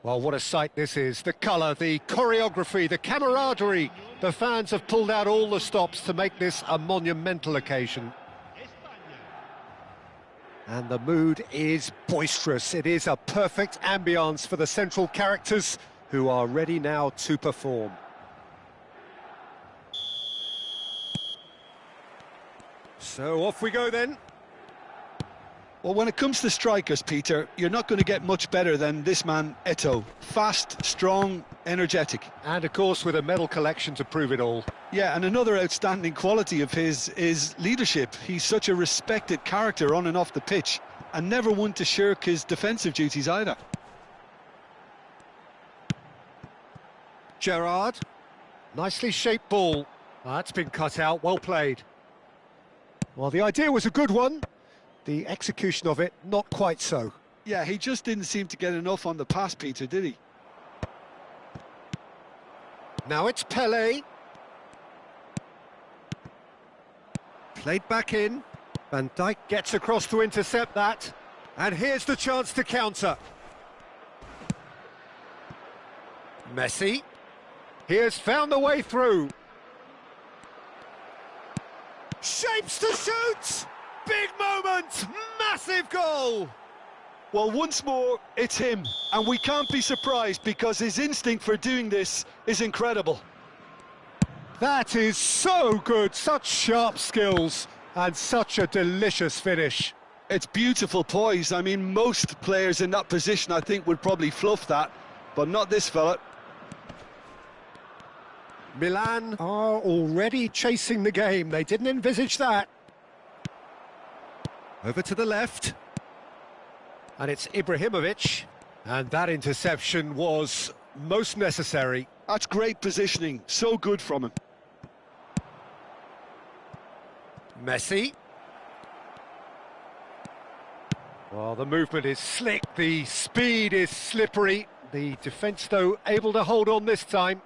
Well, what a sight this is. The colour, the choreography, the camaraderie. The fans have pulled out all the stops to make this a monumental occasion. And the mood is boisterous. It is a perfect ambience for the central characters who are ready now to perform. So off we go then. Well, when it comes to strikers, Peter, you're not going to get much better than this man, Eto'o. Fast, strong, energetic. And of course with a medal collection to prove it all. Yeah, and another outstanding quality of his is leadership. He's such a respected character on and off the pitch, and never one to shirk his defensive duties either. Gerrard, nicely shaped ball. That's been cut out, well played. Well, the idea was a good one. The execution of it, not quite so. Yeah, he just didn't seem to get enough on the pass, Peter, did he? Now it's Pelé. Played back in. Van Dijk gets across to intercept that. And here's the chance to counter. Messi. He has found the way through. Shapes to shoot! Big moment! Massive goal! Well, once more, it's him. And we can't be surprised because his instinct for doing this is incredible. That is so good, such sharp skills and such a delicious finish. It's beautiful poise. I mean, most players in that position, I think, would probably fluff that, but not this fella. Milan are already chasing the game. They didn't envisage that. Over to the left. And it's Ibrahimovic. And that interception was most necessary. That's great positioning. So good from him. Messi. Well, the movement is slick. The speed is slippery. The defence, though, able to hold on this time.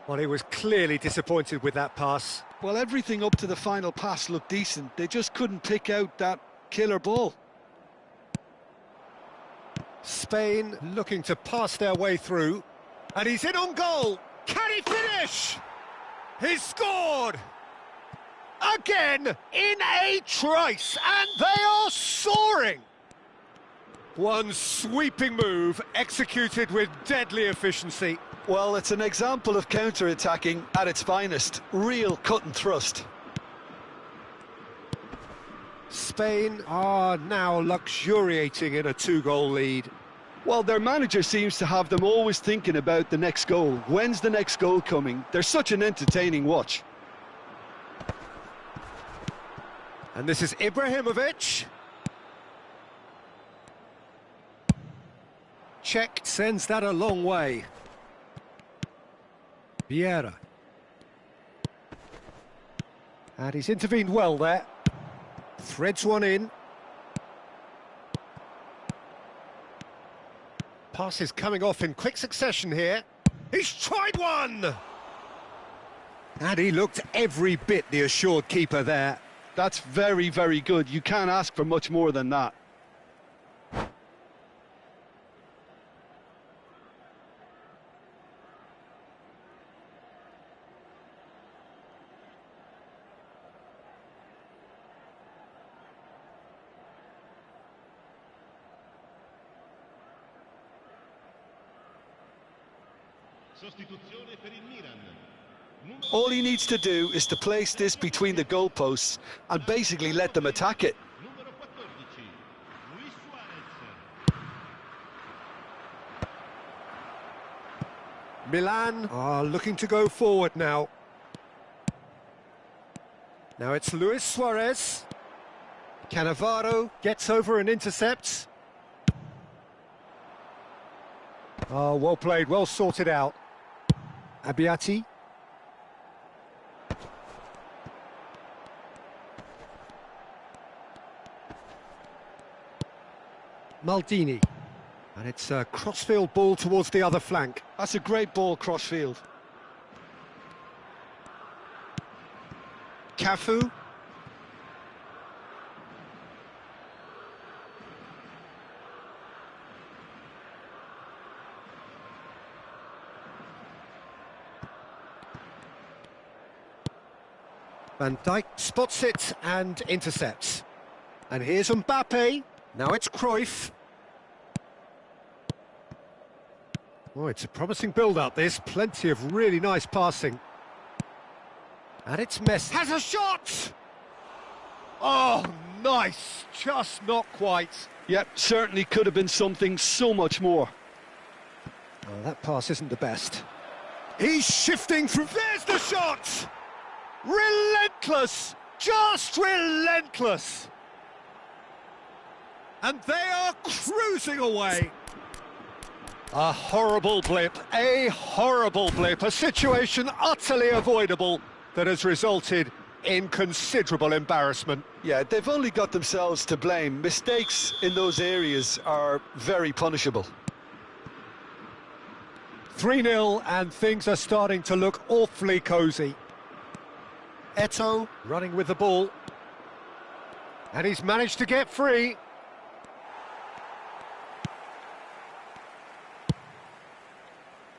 Well, he was clearly disappointed with that pass. Well, everything up to the final pass looked decent. They just couldn't pick out that killer ball. Spain looking to pass their way through. And he's in on goal. Can he finish? He's scored! Again, in a trice, and they are soaring! One sweeping move, executed with deadly efficiency. Well, it's an example of counter-attacking at its finest. Real cut and thrust. Spain are now luxuriating in a 2-goal lead. Well, their manager seems to have them always thinking about the next goal. When's the next goal coming? They're such an entertaining watch. And this is Ibrahimovic. Czech sends that a long way. Vieira. And he's intervened well there. Threads one in. Passes coming off in quick succession here. He's tried one! And he looked every bit the assured keeper there. That's very, very good. You can't ask for much more than that. All he needs to do is to place this between the goalposts and basically let them attack it. Milan are looking to go forward now. Now it's Luis Suarez. Cannavaro gets over and intercepts. Oh, well played, well sorted out. Abbiati. Maldini. And it's a crossfield ball towards the other flank. That's a great ball crossfield. Cafu. Van Dijk spots it and intercepts. And here's Mbappe. Now it's Cruyff. Oh, it's a promising build-up, this. Plenty of really nice passing. And it's Messi. Has a shot! Oh, nice. Just not quite. Yep, certainly could have been something so much more. Well, that pass isn't the best. He's shifting through. There's the shot! Relentless! Just relentless! And they are cruising away. A horrible blip, a situation utterly avoidable that has resulted in considerable embarrassment. Yeah, they've only got themselves to blame. Mistakes in those areas are very punishable. 3-0 and things are starting to look awfully cosy. Eto'o running with the ball. And he's managed to get free.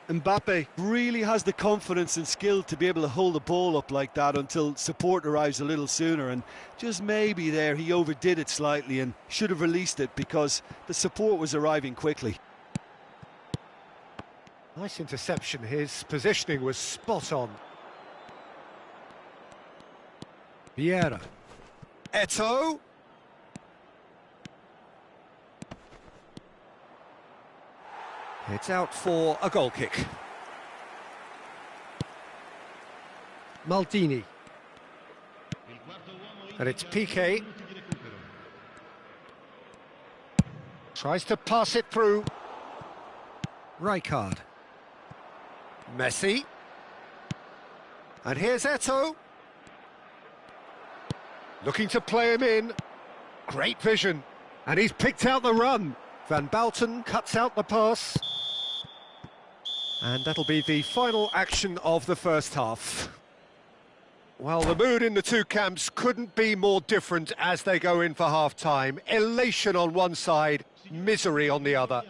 Mbappe really has the confidence and skill to be able to hold the ball up like that until support arrives a little sooner, and just maybe there he overdid it slightly and should have released it because the support was arriving quickly. Nice interception, his positioning was spot on. Vieira. Eto'o. It's out for a goal kick. Maldini. And it's Piqué. Tries to pass it through. Rijkaard. Messi. And here's Eto'o. Looking to play him in. Great vision. And he's picked out the run. Van Bouten cuts out the pass. And that'll be the final action of the first half. Well, the mood in the two camps couldn't be more different as they go in for half-time. Elation on one side, misery on the other.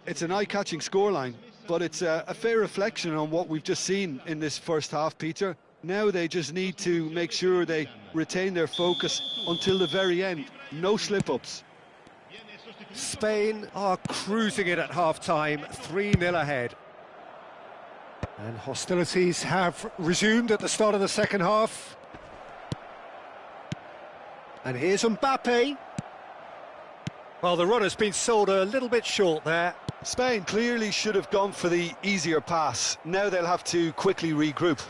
It's an eye-catching scoreline, but it's a fair reflection on what we've just seen in this first half, Peter. Now they just need to make sure they retain their focus until the very end. No slip-ups. Spain are cruising it at half-time, 3-0 ahead. And hostilities have resumed at the start of the second half. And here's Mbappe. Well, the run has been sold a little bit short there. Spain clearly should have gone for the easier pass. Now they'll have to quickly regroup.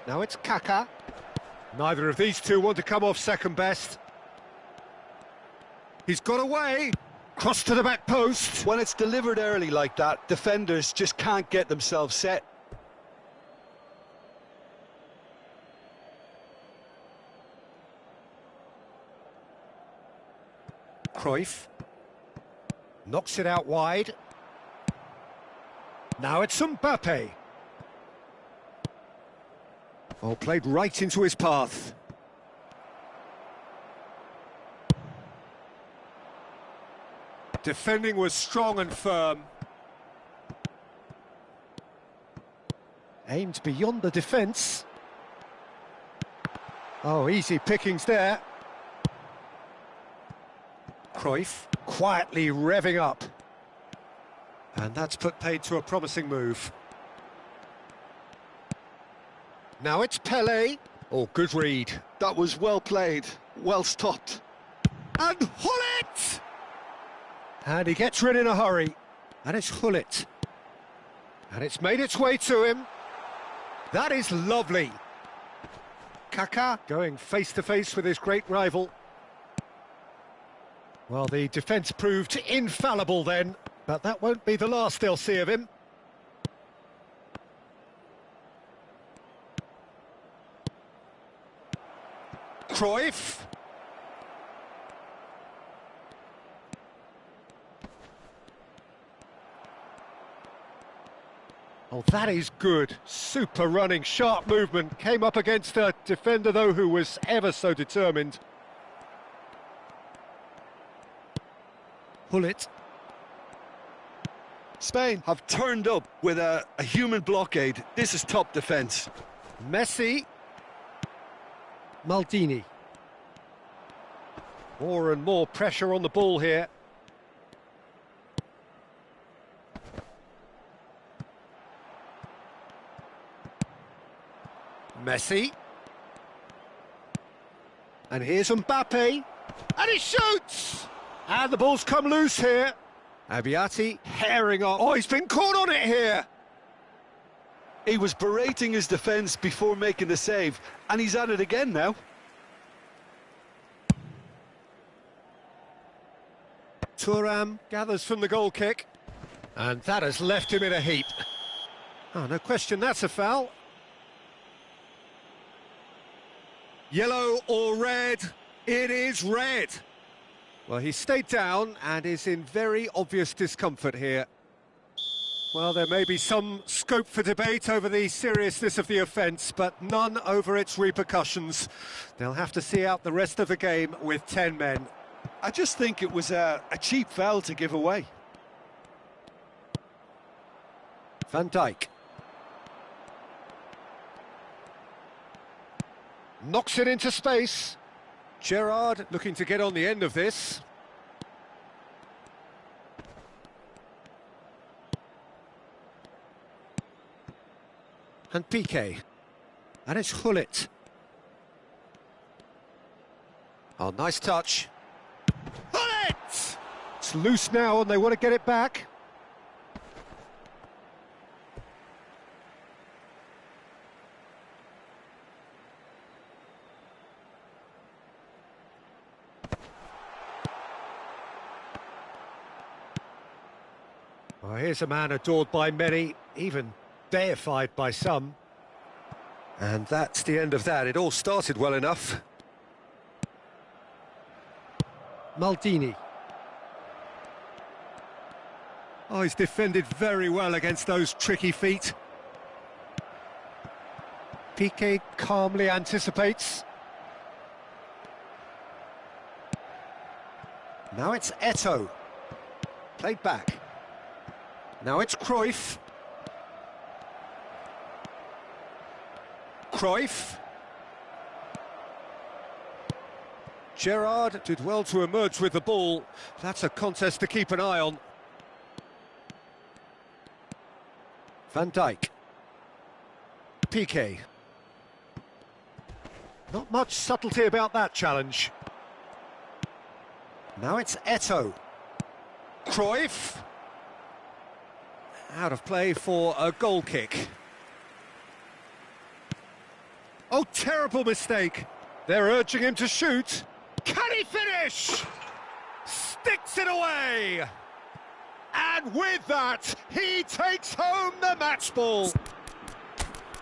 Now it's Kaká. Neither of these two want to come off second best. He's got away. Cross to the back post. When it's delivered early like that, defenders just can't get themselves set. Cruyff. Knocks it out wide. Now it's Mbappe. Oh, played right into his path. Defending was strong and firm. Aimed beyond the defence. Oh, easy pickings there. Cruyff quietly revving up. And that's put paid to a promising move. Now it's Pelé. Oh, good read. That was well played, well stopped. And Hullet! And he gets rid in a hurry. And it's Hullet. And it's made its way to him. That is lovely. Kaká going face-to-face with his great rival. Well, the defence proved infallible then, but that won't be the last they'll see of him. Cruyff. Oh, that is good. Super running, sharp movement. Came up against a defender, though, who was ever so determined. Hullet. Spain have turned up with a human blockade. This is top defence. Messi. Maldini. More and more pressure on the ball here. Messi. And here's Mbappe. And he shoots! And the ball's come loose here. Abiati herring off. Oh, he's been caught on it here. He was berating his defence before making the save, and he's at it again now. Thuram gathers from the goal kick. And that has left him in a heap. Oh, no question, that's a foul. Yellow or red? It is red. Well, he stayed down and is in very obvious discomfort here. Well, there may be some scope for debate over the seriousness of the offence, but none over its repercussions. They'll have to see out the rest of the game with 10 men. I just think it was a cheap foul to give away. Van Dijk. Knocks it into space. Gerrard looking to get on the end of this. And Piqué. And it's Hullet. Oh, nice touch. Hullet! It's loose now and they want to get it back. Well, here's a man adored by many, even deified by some. And that's the end of that. It all started well enough. Maldini. Oh, he's defended very well against those tricky feet. Piqué calmly anticipates. Now it's Eto'o. Played back. Now it's Cruyff. Cruyff. Gerrard did well to emerge with the ball. That's a contest to keep an eye on. Van Dijk. Piqué. Not much subtlety about that challenge. Now it's Eto'o. Cruyff. Out of play for a goal kick. Oh, terrible mistake. They're urging him to shoot. Can he finish? Sticks it away. And with that, he takes home the match ball.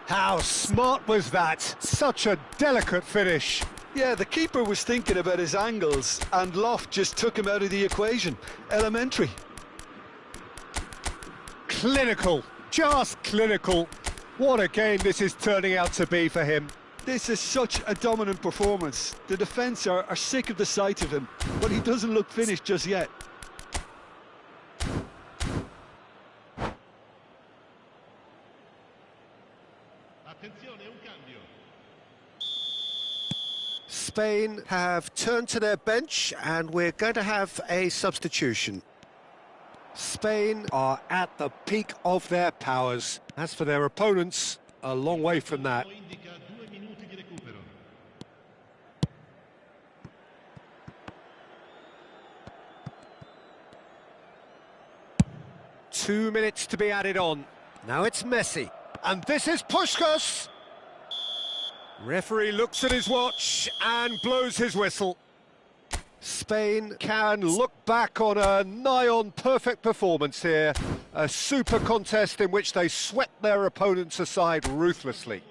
How smart was that? Such a delicate finish. Yeah, the keeper was thinking about his angles, and Loft just took him out of the equation. Elementary. Clinical, just clinical. What a game this is turning out to be for him. This is such a dominant performance. The defence are sick of the sight of him, but he doesn't look finished just yet. Spain have turned to their bench and we're going to have a substitution. Spain are at the peak of their powers. As for their opponents, a long way from that. 2 minutes to be added on. Now it's Messi. And this is Puskas. Referee looks at his watch and blows his whistle. Spain can look back on a nigh-on perfect performance here. A super contest in which they swept their opponents aside ruthlessly.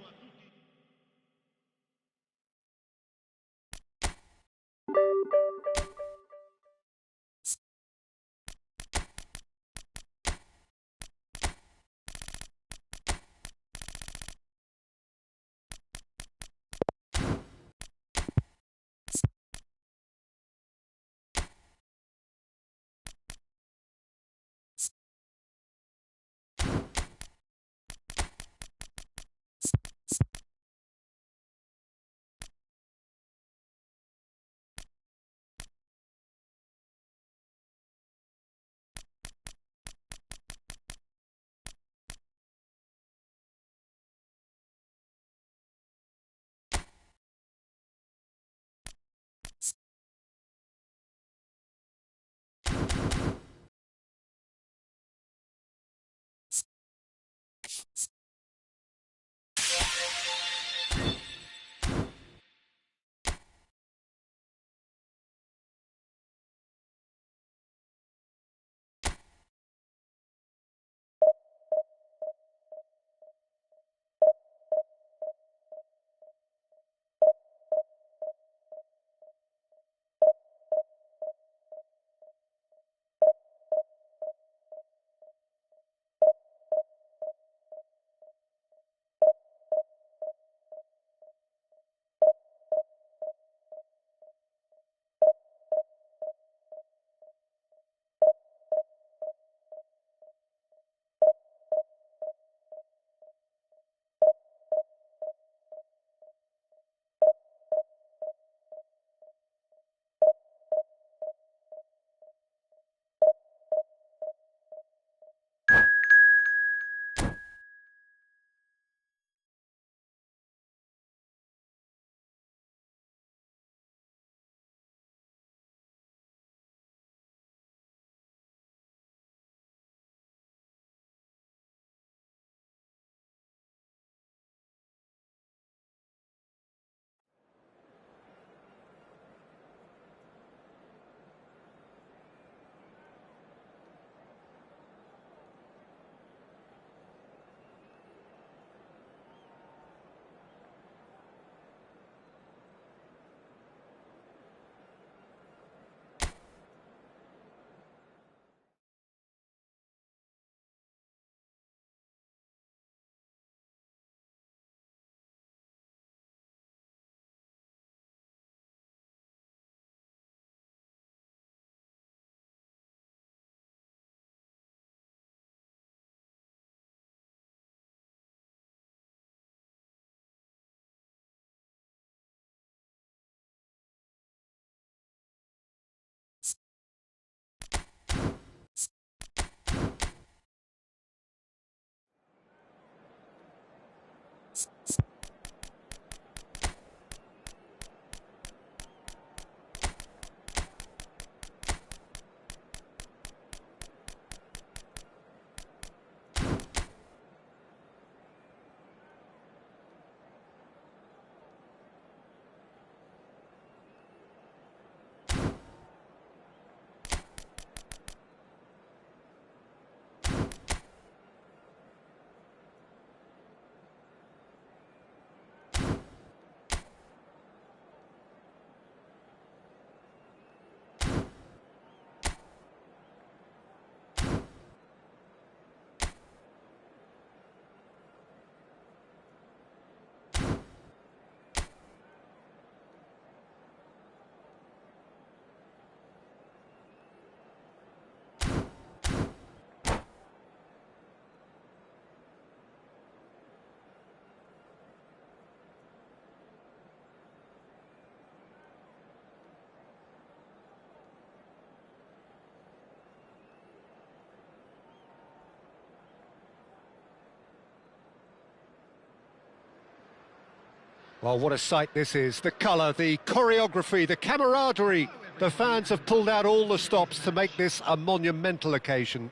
Well, what a sight this is. The colour, the choreography, the camaraderie. The fans have pulled out all the stops to make this a monumental occasion.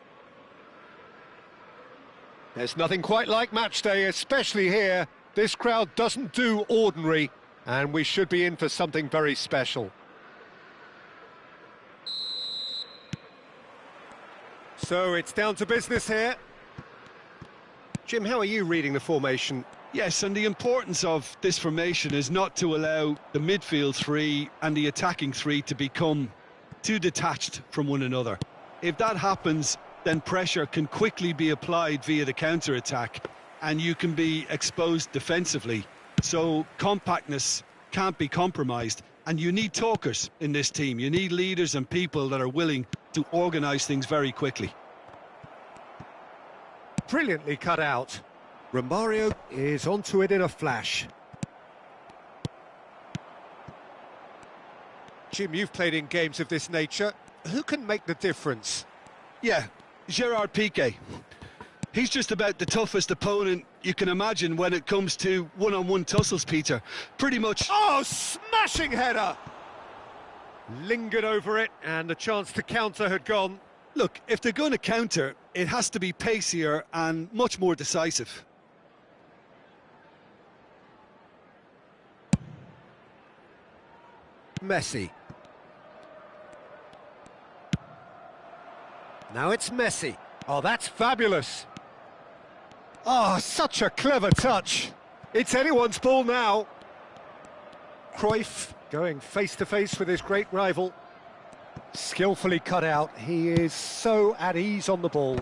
There's nothing quite like match day, especially here. This crowd doesn't do ordinary, and we should be in for something very special. So it's down to business here. Jim, how are you reading the formation? Yes, and the importance of this formation is not to allow the midfield three and the attacking three to become too detached from one another. If that happens, then pressure can quickly be applied via the counter-attack, and you can be exposed defensively. So compactness can't be compromised, and you need talkers in this team. You need leaders and people that are willing to organise things very quickly. Brilliantly cut out. Romario is onto it in a flash. Jim, you've played in games of this nature. Who can make the difference? Yeah, Gerard Piqué. He's just about the toughest opponent you can imagine when it comes to one-on-one tussles, Peter. Pretty much... Oh, smashing header! Lingered over it, and the chance to counter had gone. Look, if they're going to counter, it has to be pacier and much more decisive. Messi. Now it's Messi. Oh, that's fabulous. Oh, such a clever touch. It's anyone's ball now. Cruyff going face-to-face with his great rival. Skillfully cut out. He is so at ease on the ball.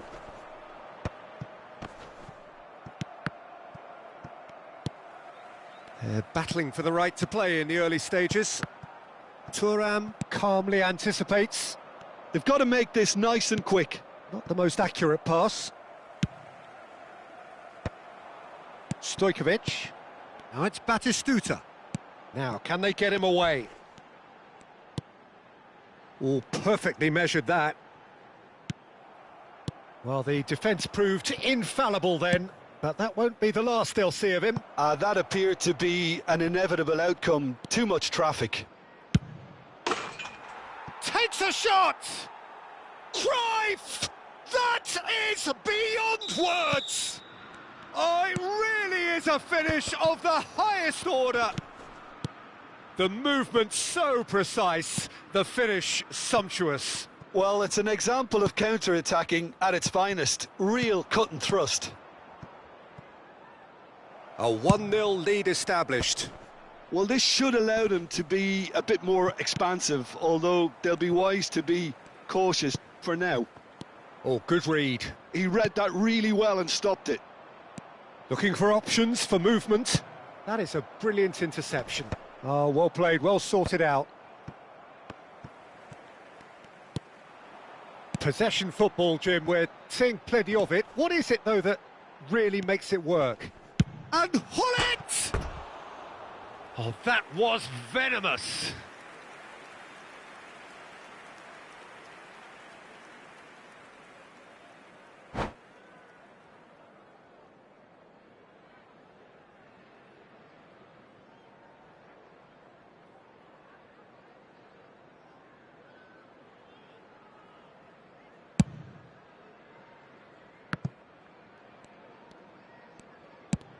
They're battling for the right to play in the early stages. Thuram calmly anticipates. They've got to make this nice and quick. Not the most accurate pass. Stojkovic. Now it's Batistuta. Now, can they get him away? Oh, perfectly measured that. Well, the defence proved infallible then, but that won't be the last they'll see of him. That appeared to be an inevitable outcome. Too much traffic. Takes a shot! Cruyff! That is beyond words! Oh, it really is a finish of the highest order. The movement so precise, the finish sumptuous. Well, it's an example of counter-attacking at its finest. Real cut and thrust. A 1-0 lead established. Well, this should allow them to be a bit more expansive, although they'll be wise to be cautious for now. Oh, good read. He read that really well and stopped it. Looking for options for movement. That is a brilliant interception. Oh, well played, well sorted out. Possession football, Jim, we're seeing plenty of it. What is it, though, that really makes it work? And Hullet! Oh, that was venomous.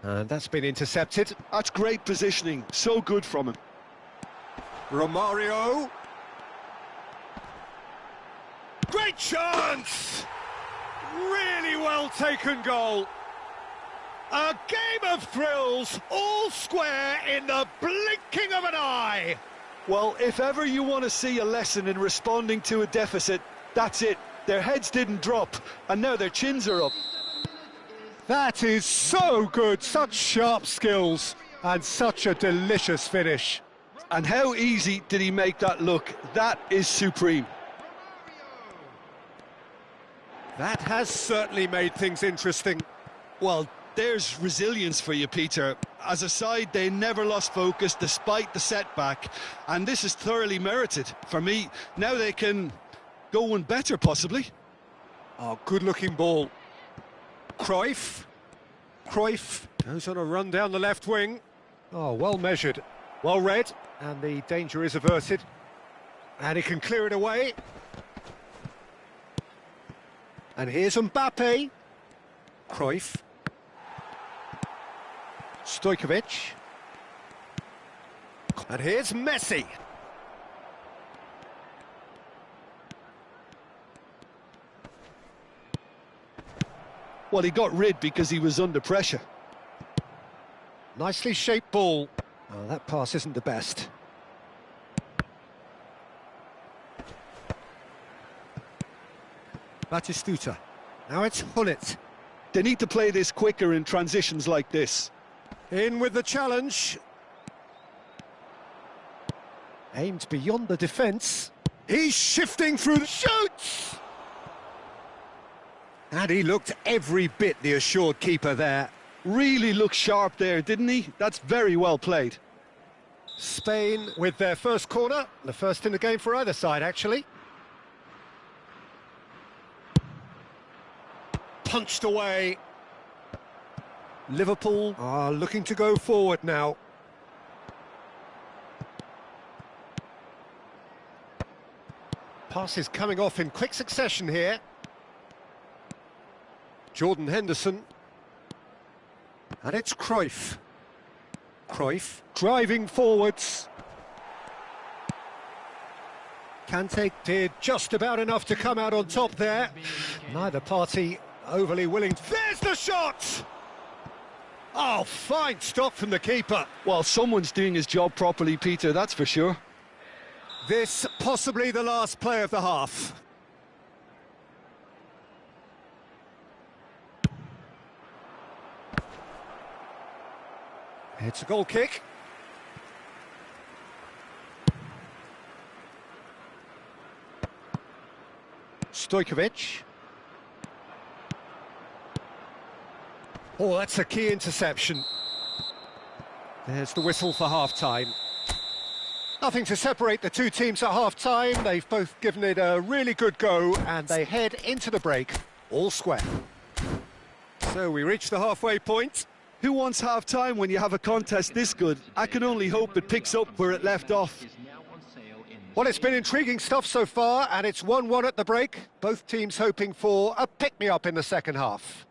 And that's been intercepted. That's great positioning, so good from him. Romario. Great chance! Really well taken goal. A game of thrills, all square in the blinking of an eye. Well, if ever you want to see a lesson in responding to a deficit, that's it. Their heads didn't drop, and now their chins are up. That is so good, such sharp skills, and such a delicious finish. And how easy did he make that look? That is supreme. That has certainly made things interesting. Well, there's resilience for you, Peter. As a side, they never lost focus despite the setback, and this is thoroughly merited. For me, now they can go one better, possibly. Oh, good-looking ball. Cruyff goes on a run down the left wing. Oh, well measured, well read, and the danger is averted. And he can clear it away. And here's Mbappe. Cruyff. Stojkovic. And here's Messi. Well, he got rid because he was under pressure. Nicely shaped ball. Oh, that pass isn't the best. Batistuta. Now it's Hullet. They need to play this quicker in transitions like this. In with the challenge. Aimed beyond the defence. He's shifting through the shoots! And he looked every bit the assured keeper there. Really looked sharp there, didn't he? That's very well played. Spain with their first corner. The first in the game for either side, actually. Punched away. Liverpool are looking to go forward now. Passes coming off in quick succession here. Jordan Henderson. And it's Cruyff. Cruyff driving forwards. Kante did just about enough to come out on top there. Neither party overly willing. There's the shot! Oh, fine stop from the keeper. Well, someone's doing his job properly, Peter, that's for sure. This possibly the last play of the half. It's a goal kick. Stojkovic. Oh, that's a key interception. There's the whistle for half-time. Nothing to separate the two teams at half-time. They've both given it a really good go, and they head into the break all square. So we reach the halfway point. Who wants half-time when you have a contest this good? I can only hope it picks up where it left off. Well, it's been intriguing stuff so far, and it's 1-1 at the break. Both teams hoping for a pick-me-up in the second half.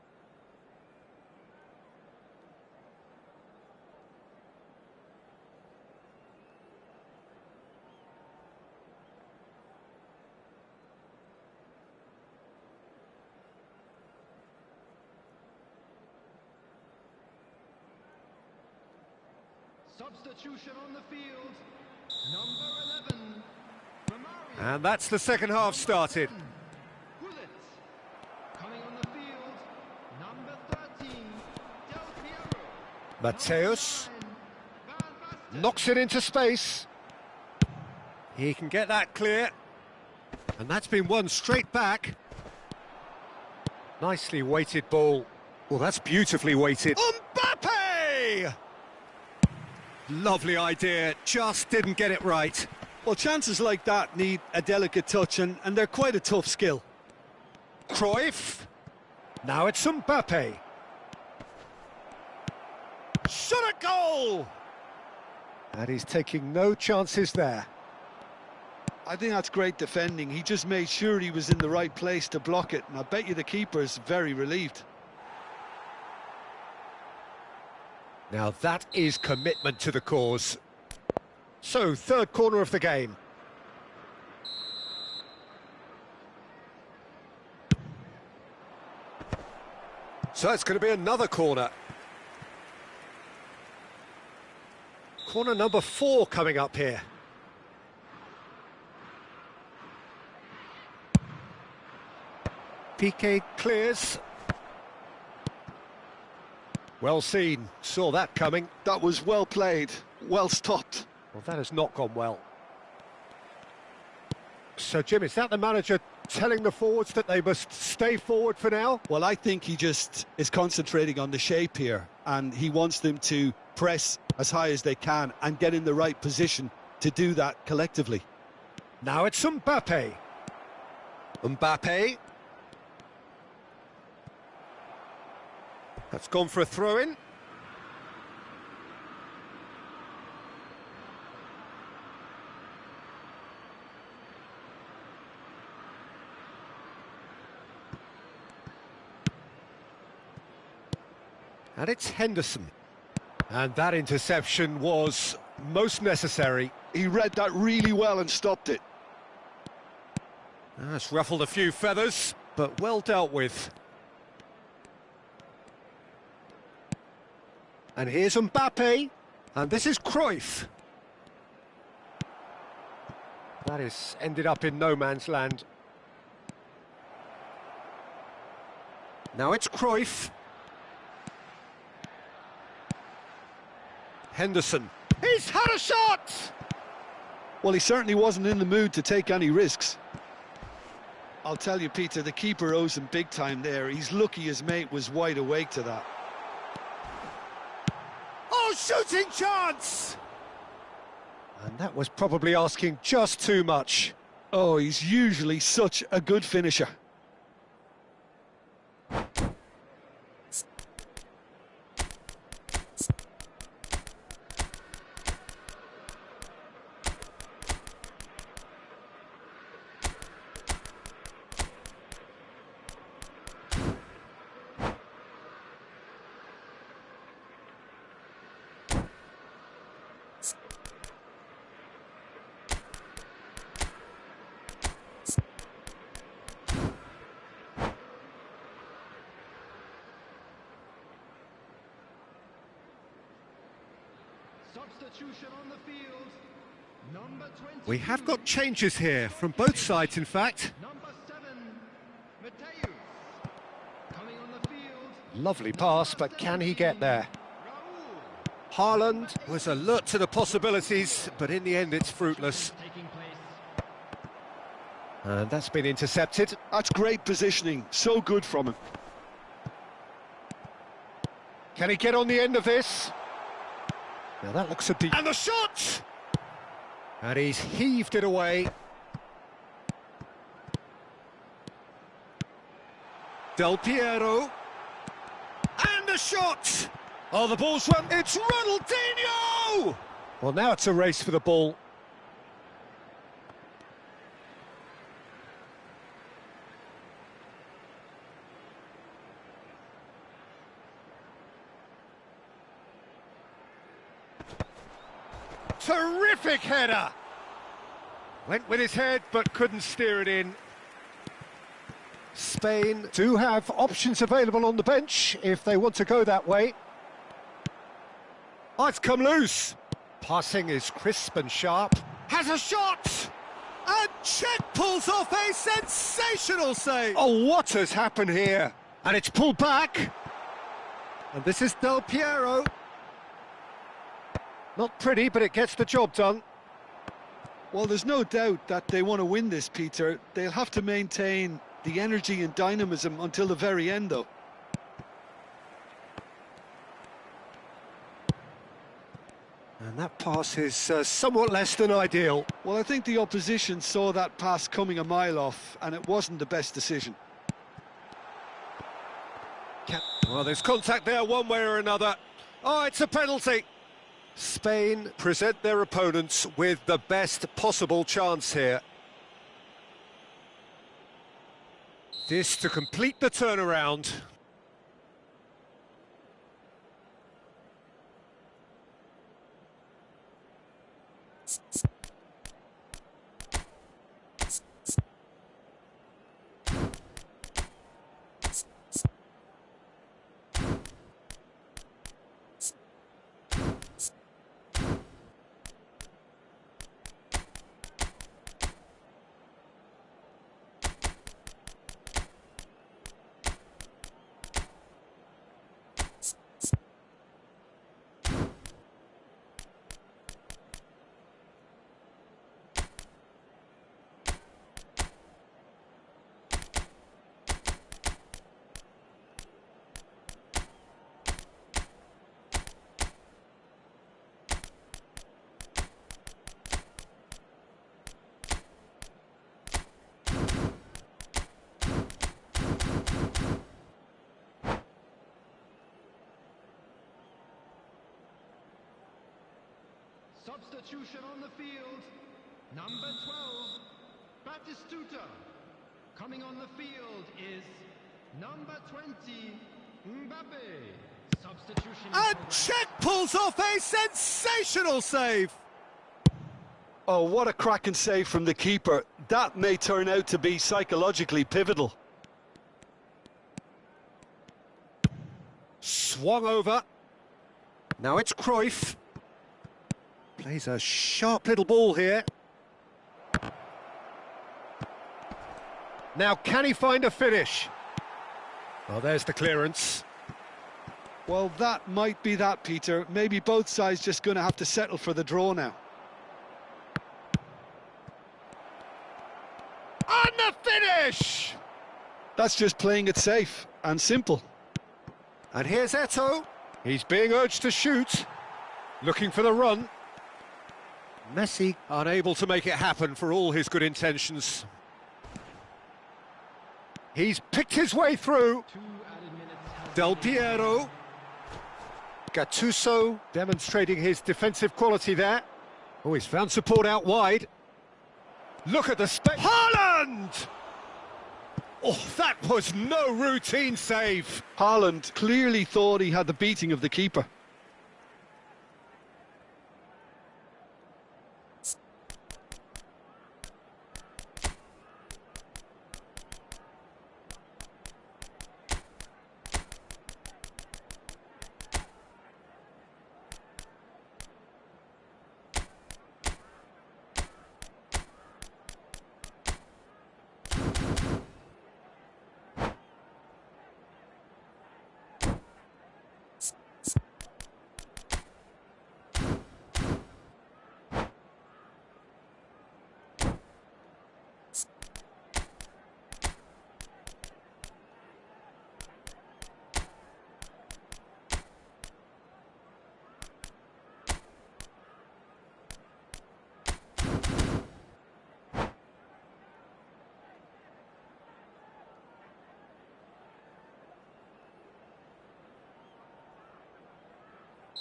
Substitution on the field, number 11. Romario. And that's the second half started. Hullet. Coming on the field, number 13. Del Piero. Mateus Van Basten. knocks it into space. He can get that clear. And that's been won straight back. Nicely weighted ball. Well, that's beautifully weighted. Mbappe! Lovely idea, just didn't get it right. Well, chances like that need a delicate touch, and they're quite a tough skill. Cruyff. Now it's Mbappe. Shot at goal! And he's taking no chances there. I think that's great defending. He just made sure he was in the right place to block it, and I bet you the keeper's very relieved. Now that is commitment to the cause. So, third corner of the game. So it's going to be another corner. Corner number 4 coming up here. Piqué clears. Well seen, saw that coming. That was well played, well stopped. Well, that has not gone well. So, Jim, is that the manager telling the forwards that they must stay forward for now? Well, I think he just is concentrating on the shape here, and he wants them to press as high as they can and get in the right position to do that collectively. Now it's Mbappe. Mbappe. That's gone for a throw-in. And it's Henderson. And that interception was most necessary. He read that really well and stopped it. That's ruffled a few feathers, but well dealt with. And here's Mbappe. And this is Cruyff. That is ended up in no man's land. Now it's Cruyff. Henderson. He's had a shot! Well, he certainly wasn't in the mood to take any risks. I'll tell you, Peter, the keeper owes him big time there. He's lucky his mate was wide awake to that. Oh, shooting chance! And that was probably asking just too much. Oh, he's usually such a good finisher. Substitution on the field. Number 20. We have got changes here, from both sides in fact. Number 7, Mateus. Coming on the field. Lovely pass, but can he get there? Raul. Haaland was alert to the possibilities, but in the end it's fruitless. Taking place. And that's been intercepted. That's great positioning, so good from him. Can he get on the end of this? Now that looks a deep... And the shot! And he's heaved it away. Del Piero. And the shot! Oh, the ball's run. It's Ronaldinho! Well, now it's a race for the ball. Terrific header! Went with his head, but couldn't steer it in. Spain do have options available on the bench if they want to go that way. Oh, it's come loose. Passing is crisp and sharp. Has a shot! And Czech pulls off a sensational save! Oh, what has happened here? And it's pulled back. And this is Del Piero. Not pretty, but it gets the job done. Well, there's no doubt that they want to win this, Peter. They'll have to maintain the energy and dynamism until the very end, though. And that pass is somewhat less than ideal. Well, I think the opposition saw that pass coming a mile off, and it wasn't the best decision. Well, there's contact there one way or another. Oh, it's a penalty. Spain present their opponents with the best possible chance here. This to complete the turnaround. Substitution on the field. Number 12, Batistuta. Coming on the field is number 20, Mbappe. Substitution. And Czech pulls off a sensational save. Oh, what a cracking save from the keeper. That may turn out to be psychologically pivotal. Swung over. Now it's Cruyff. Plays a sharp little ball here. Now can he find a finish? Oh, there's the clearance. Well, that might be that, Peter. Maybe both sides just going to have to settle for the draw now. And the finish! That's just playing it safe and simple. And here's Eto'o. He's being urged to shoot. Looking for the run. Messi unable to make it happen for all his good intentions. He's picked his way through. Del Piero. Gattuso demonstrating his defensive quality there. Oh, he's found support out wide. Look at the space. Haaland! Oh, that was no routine save. Haaland clearly thought he had the beating of the keeper.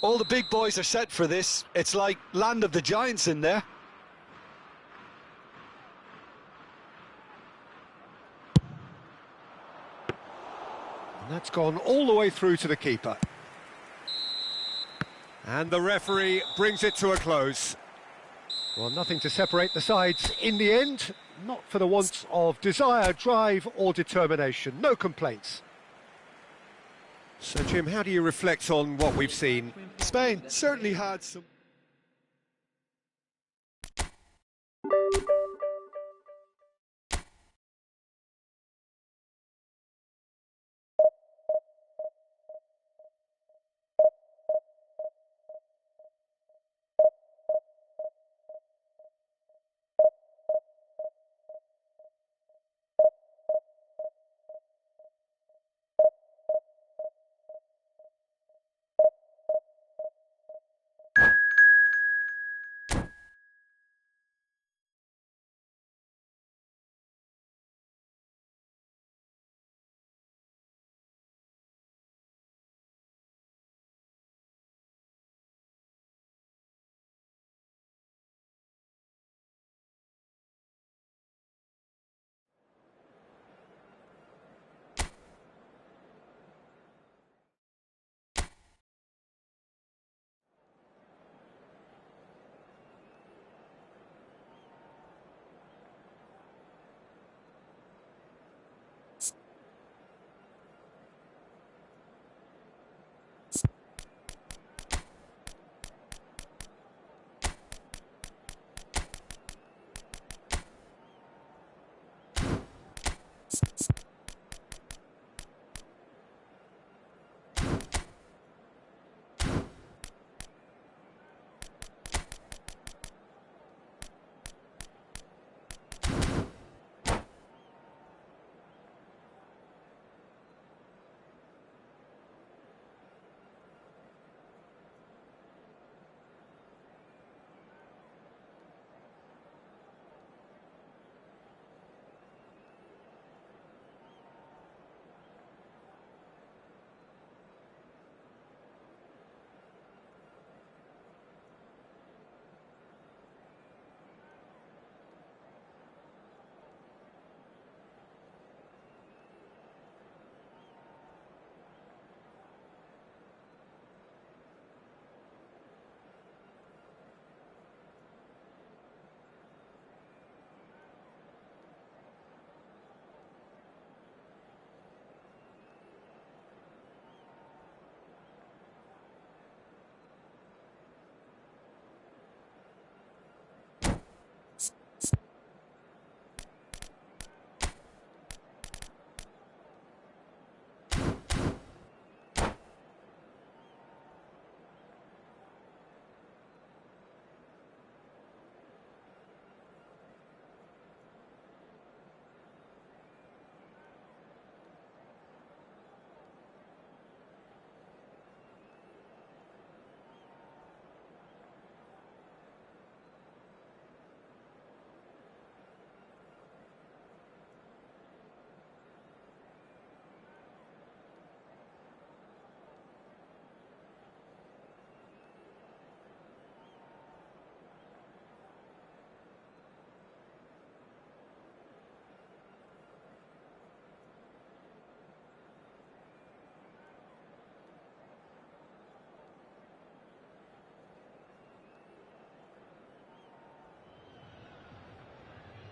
All the big boys are set for this. It's like land of the giants in there. And that's gone all the way through to the keeper. And the referee brings it to a close. Well, nothing to separate the sides in the end. Not for the want of desire, drive or determination. No complaints. So, Jim, how do you reflect on what we've seen? Spain certainly had some...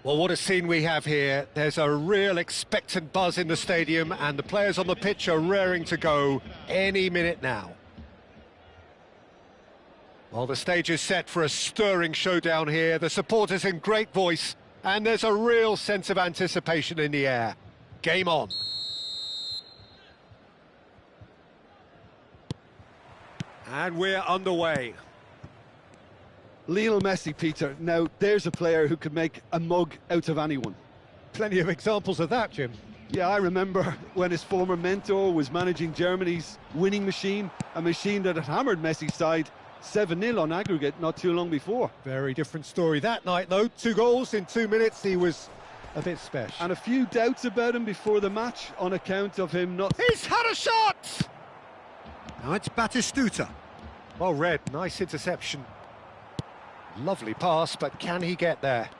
Well, what a scene we have here. There's a real expectant buzz in the stadium, and the players on the pitch are raring to go any minute now. Well, the stage is set for a stirring showdown here. The supporters in great voice, and there's a real sense of anticipation in the air. Game on. And we're underway. Lionel Messi, Peter. Now, there's a player who could make a mug out of anyone. Plenty of examples of that, Jim. Yeah, I remember when his former mentor was managing Germany's winning machine, a machine that had hammered Messi's side 7-0 on aggregate not too long before. Very different story that night, though. 2 goals in 2 minutes. He was a bit special. And a few doubts about him before the match on account of him not... He's had a shot! Now it's Batistuta. Well read, nice interception. Lovely pass, but can he get there?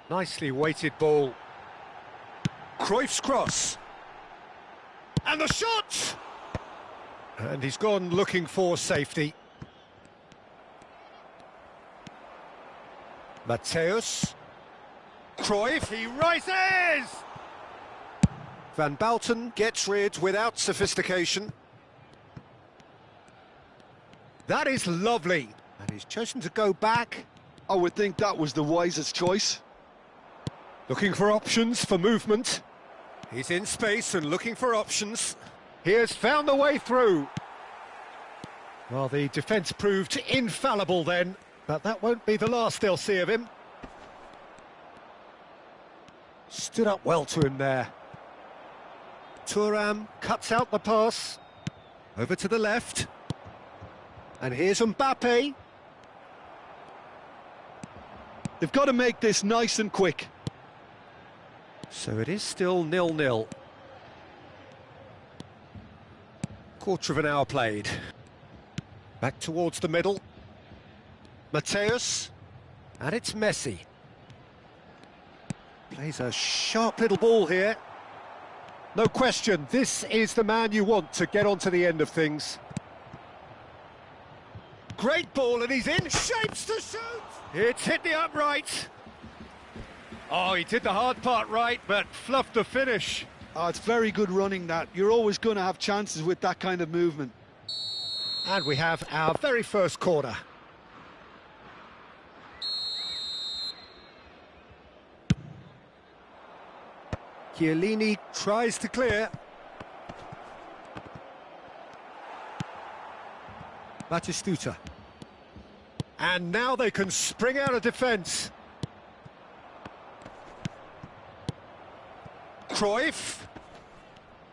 Nicely weighted ball. Cruyff's cross. And the shot! And he's gone looking for safety. Matthäus. Cruyff, he rises! Van Bouten gets rid without sophistication. That is lovely. And he's chosen to go back. I would think that was the wisest choice. Looking for options for movement. He's in space and looking for options. He has found the way through. Well, the defence proved infallible then, but that won't be the last they'll see of him. Stood up well to him there. Thuram cuts out the pass. Over to the left. And here's Mbappe. They've got to make this nice and quick. So it is still 0-0. Quarter of an hour played. Back towards the middle. Matthäus. And it's Messi. Plays a sharp little ball here. No question, this is the man you want to get onto the end of things. Great ball, and he's in shapes to shoot! It's hit the upright. Oh, he did the hard part right, but fluffed the finish. Oh, it's very good running, that. You're always going to have chances with that kind of movement. And we have our very first corner. Chiellini tries to clear. Batistuta. And now they can spring out of defence. Cruyff.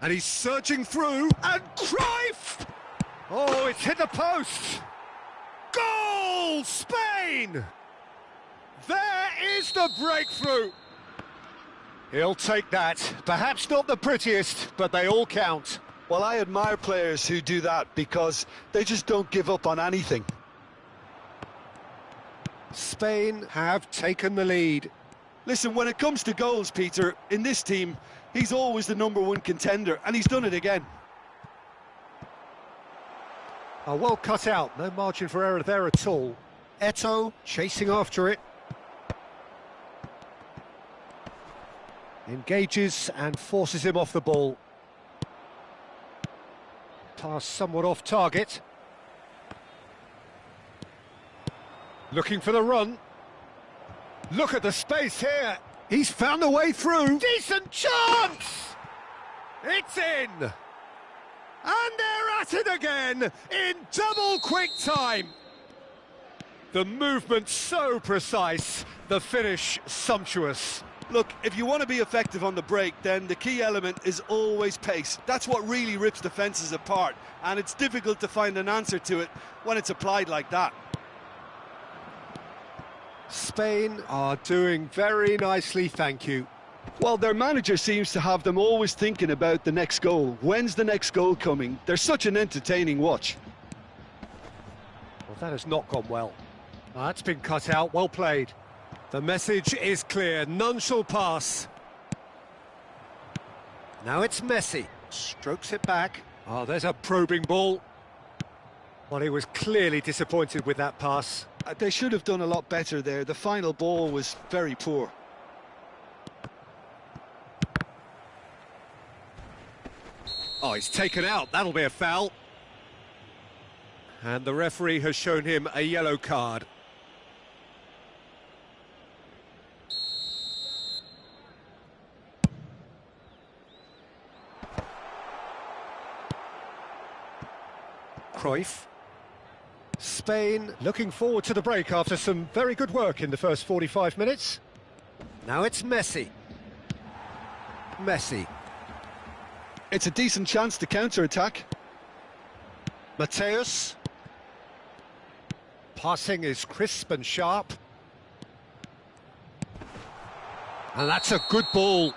And he's surging through. And Cruyff! Oh, it's hit the post. Goal, Spain! There is the breakthrough. He'll take that. Perhaps not the prettiest, but they all count. Well, I admire players who do that because they just don't give up on anything. Spain have taken the lead. Listen, when it comes to goals, Peter, in this team, he's always the #1 contender, and he's done it again. Oh, well cut out, no margin for error there at all. Eto'o chasing after it. Engages and forces him off the ball. Pass somewhat off target. Looking for the run. Look at the space here. He's found a way through. Decent chance! It's in! And they're at it again in double quick time. The movement so precise, the finish sumptuous. Look, if you want to be effective on the break, then the key element is always pace. That's what really rips defences apart, and it's difficult to find an answer to it when it's applied like that. Spain are doing very nicely, thank you. Well, their manager seems to have them always thinking about the next goal. When's the next goal coming? They're such an entertaining watch. Well, that has not gone well. That's been cut out, well played. The message is clear, none shall pass. Now it's Messi, strokes it back. Oh, there's a probing ball. Well, he was clearly disappointed with that pass. They should have done a lot better there. The final ball was very poor. Oh, he's taken out. That'll be a foul. And the referee has shown him a yellow card. Cruyff. Spain looking forward to the break after some very good work in the first 45 minutes. Now it's Messi. Messi. It's a decent chance to counter-attack. Mateus. Passing is crisp and sharp. And that's a good ball.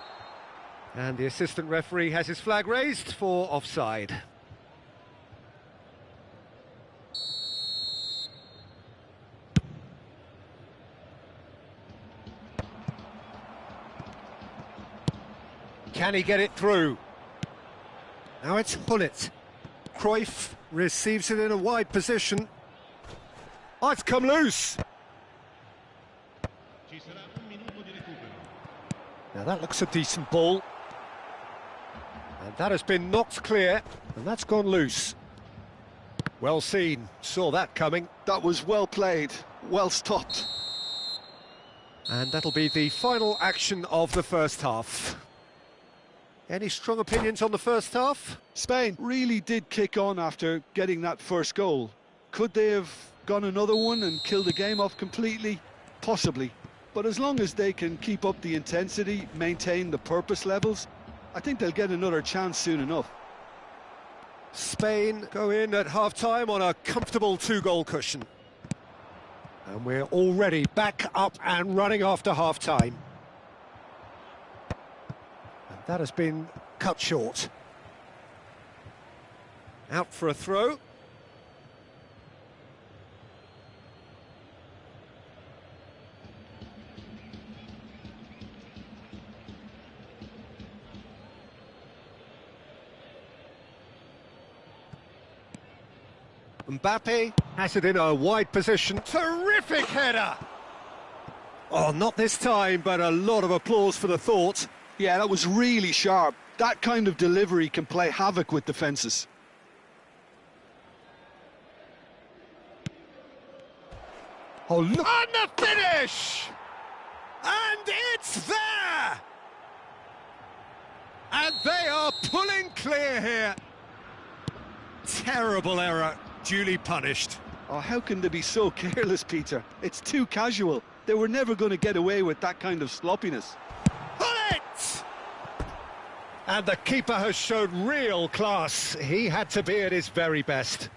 And the assistant referee has his flag raised for offside. Can he get it through? Now it's Hullet. Cruyff receives it in a wide position. Oh, it's come loose. Now that looks a decent ball. And that has been knocked clear, and that's gone loose. Well seen, saw that coming. That was well played, well stopped. And that'll be the final action of the first half. Any strong opinions on the first half? Spain really did kick on after getting that first goal. Could they have gone another one and killed the game off completely? Possibly. But as long as they can keep up the intensity, maintain the purpose levels, I think they'll get another chance soon enough. Spain go in at half-time on a comfortable two-goal cushion. And we're already back up and running after half-time. That has been cut short. Out for a throw. Mbappe has it in a wide position. Terrific header! Oh, not this time, but a lot of applause for the thought. Yeah, that was really sharp. That kind of delivery can play havoc with defences. Oh, look! On the finish! And it's there! And they are pulling clear here. Terrible error, duly punished. Oh, how can they be so careless, Peter? It's too casual. They were never going to get away with that kind of sloppiness. And the keeper has shown real class. He had to be at his very best.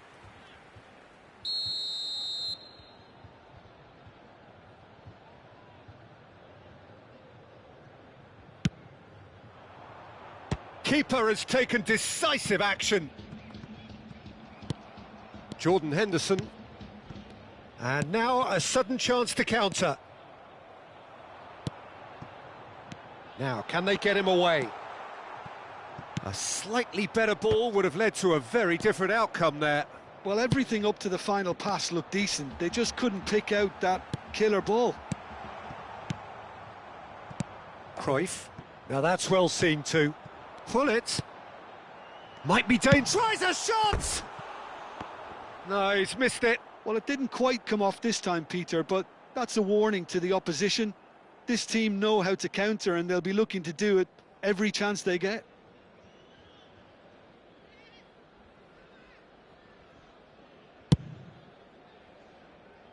Keeper has taken decisive action. Jordan Henderson. And now a sudden chance to counter. Now, can they get him away? A slightly better ball would have led to a very different outcome there. Well, everything up to the final pass looked decent. They just couldn't pick out that killer ball. Cruyff. Now that's well seen too. Hullet. Might be dangerous. Tries a shot! No, he's missed it. Well, it didn't quite come off this time, Peter, but that's a warning to the opposition. This team know how to counter, and they'll be looking to do it every chance they get.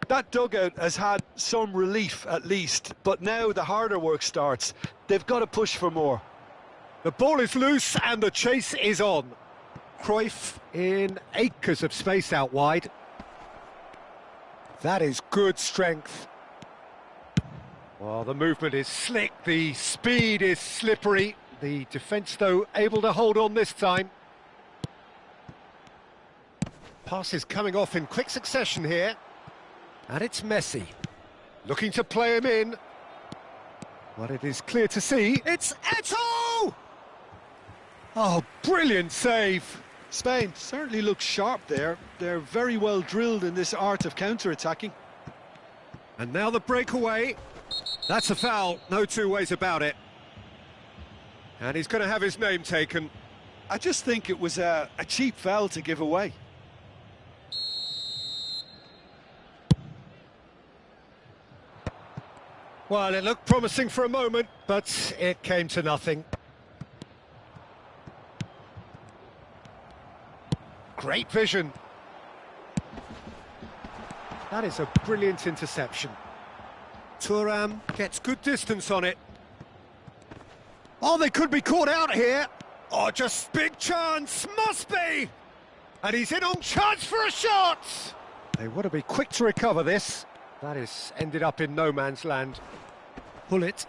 That dugout has had some relief at least, but now the harder work starts. They've got to push for more. The ball is loose and the chase is on. Cruyff in acres of space out wide. That is good strength. Well, the movement is slick, the speed is slippery. The defence, though, able to hold on this time. Pass is coming off in quick succession here. And it's Messi, looking to play him in. But it is clear to see, it's Eto'o! Oh, brilliant save. Spain certainly looks sharp there. They're very well drilled in this art of counter-attacking. And now the breakaway. That's a foul, no two ways about it. And he's going to have his name taken. I just think it was a cheap foul to give away. Well, it looked promising for a moment, but it came to nothing. Great vision. That is a brilliant interception. Thuram gets good distance on it. Oh, they could be caught out here. Oh, just big chance, must be! And he's in on chance for a shot! They want to be quick to recover this. That is ended up in no man's land. Pull it.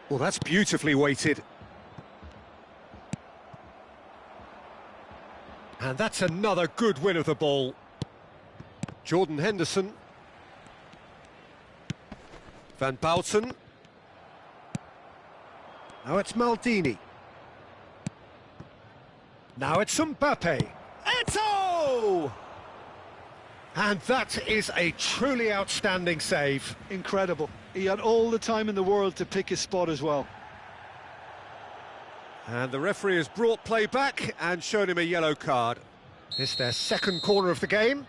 Well, that's beautifully weighted. And that's another good win of the ball. Jordan Henderson. Van Bouten. Now it's Maldini. Now it's Mbappe. Eto'o! And that is a truly outstanding save. Incredible. He had all the time in the world to pick his spot as well. And the referee has brought play back and shown him a yellow card. It's their second corner of the game.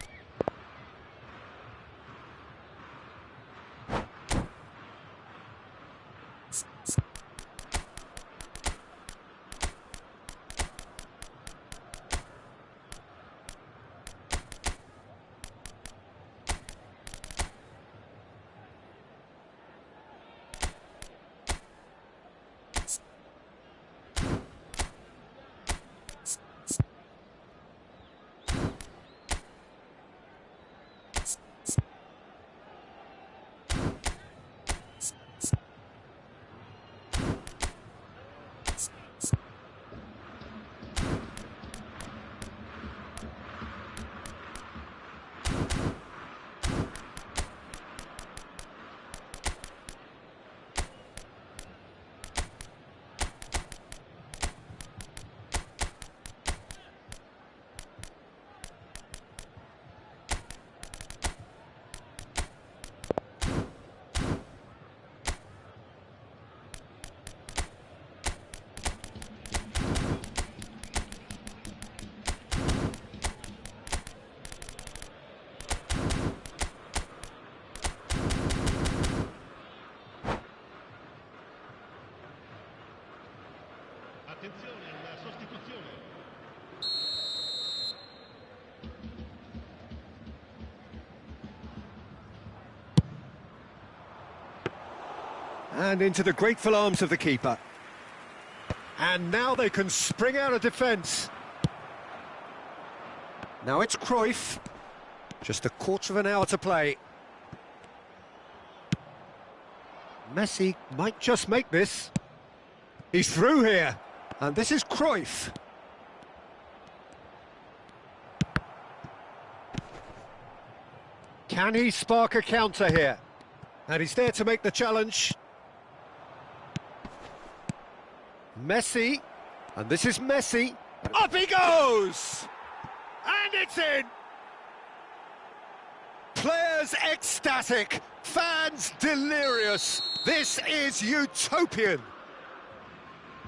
Attenzione alla sostituzione. And into the grateful arms of the keeper. And now they can spring out of defence. Now it's Cruyff. Just a quarter of an hour to play. Messi might just make this. He's through here. And this is Cruyff. Can he spark a counter here? And he's there to make the challenge. Messi. And this is Messi. Up he goes! And it's in! Players ecstatic, fans delirious. This is utopian.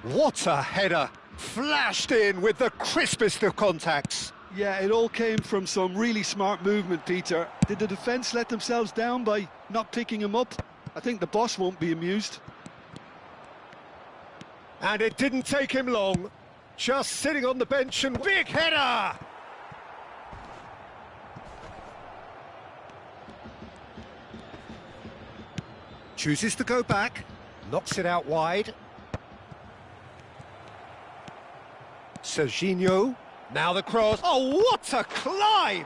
What a header, flashed in with the crispest of contacts. Yeah, it all came from some really smart movement, Peter. Did the defence let themselves down by not picking him up? I think the boss won't be amused. And it didn't take him long. Just sitting on the bench and big header! Chooses to go back, knocks it out wide. Serginho, now the cross. Oh, what a climb!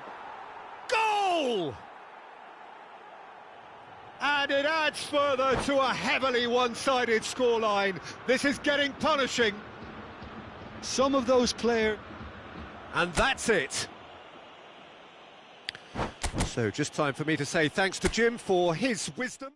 Goal! And it adds further to a heavily one-sided scoreline. This is getting punishing. Some of those players... And that's it. So just time for me to say thanks to Jim for his wisdom.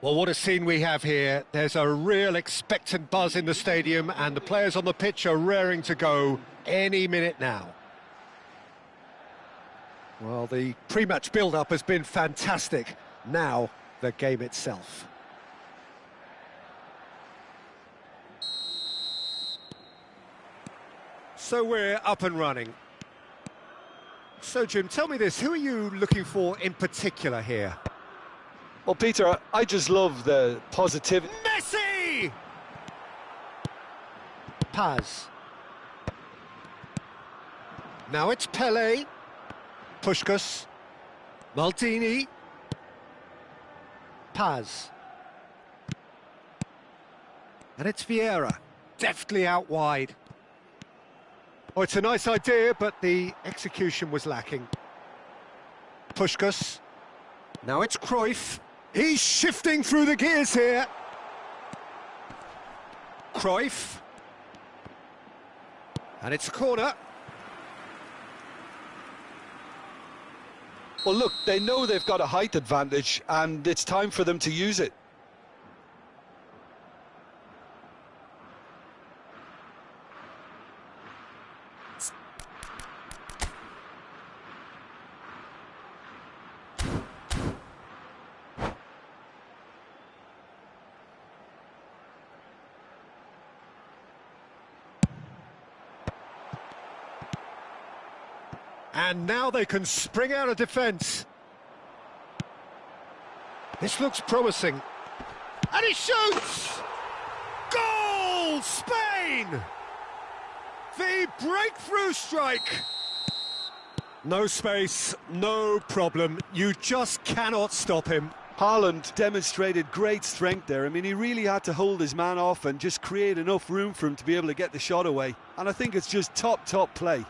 Well, what a scene we have here. There's a real expectant buzz in the stadium, and the players on the pitch are raring to go any minute now. Well, the pre-match build-up has been fantastic. Now, the game itself. So we're up and running. So, Jim, tell me this, who are you looking for in particular here? Well, Peter, I just love the positivity. Messi! Paz. Now it's Pele. Puskás. Maldini. Paz. And it's Vieira. Deftly out wide. Oh, it's a nice idea, but the execution was lacking. Puskás. Now it's Cruyff. He's shifting through the gears here. Cruyff. And it's a corner. Well, look, they know they've got a height advantage, and it's time for them to use it. And now they can spring out of defence. This looks promising. And he shoots! Goal! Spain! The breakthrough strike! No space, no problem. You just cannot stop him. Haaland demonstrated great strength there. I mean, he really had to hold his man off and just create enough room for him to be able to get the shot away. And I think it's just top play.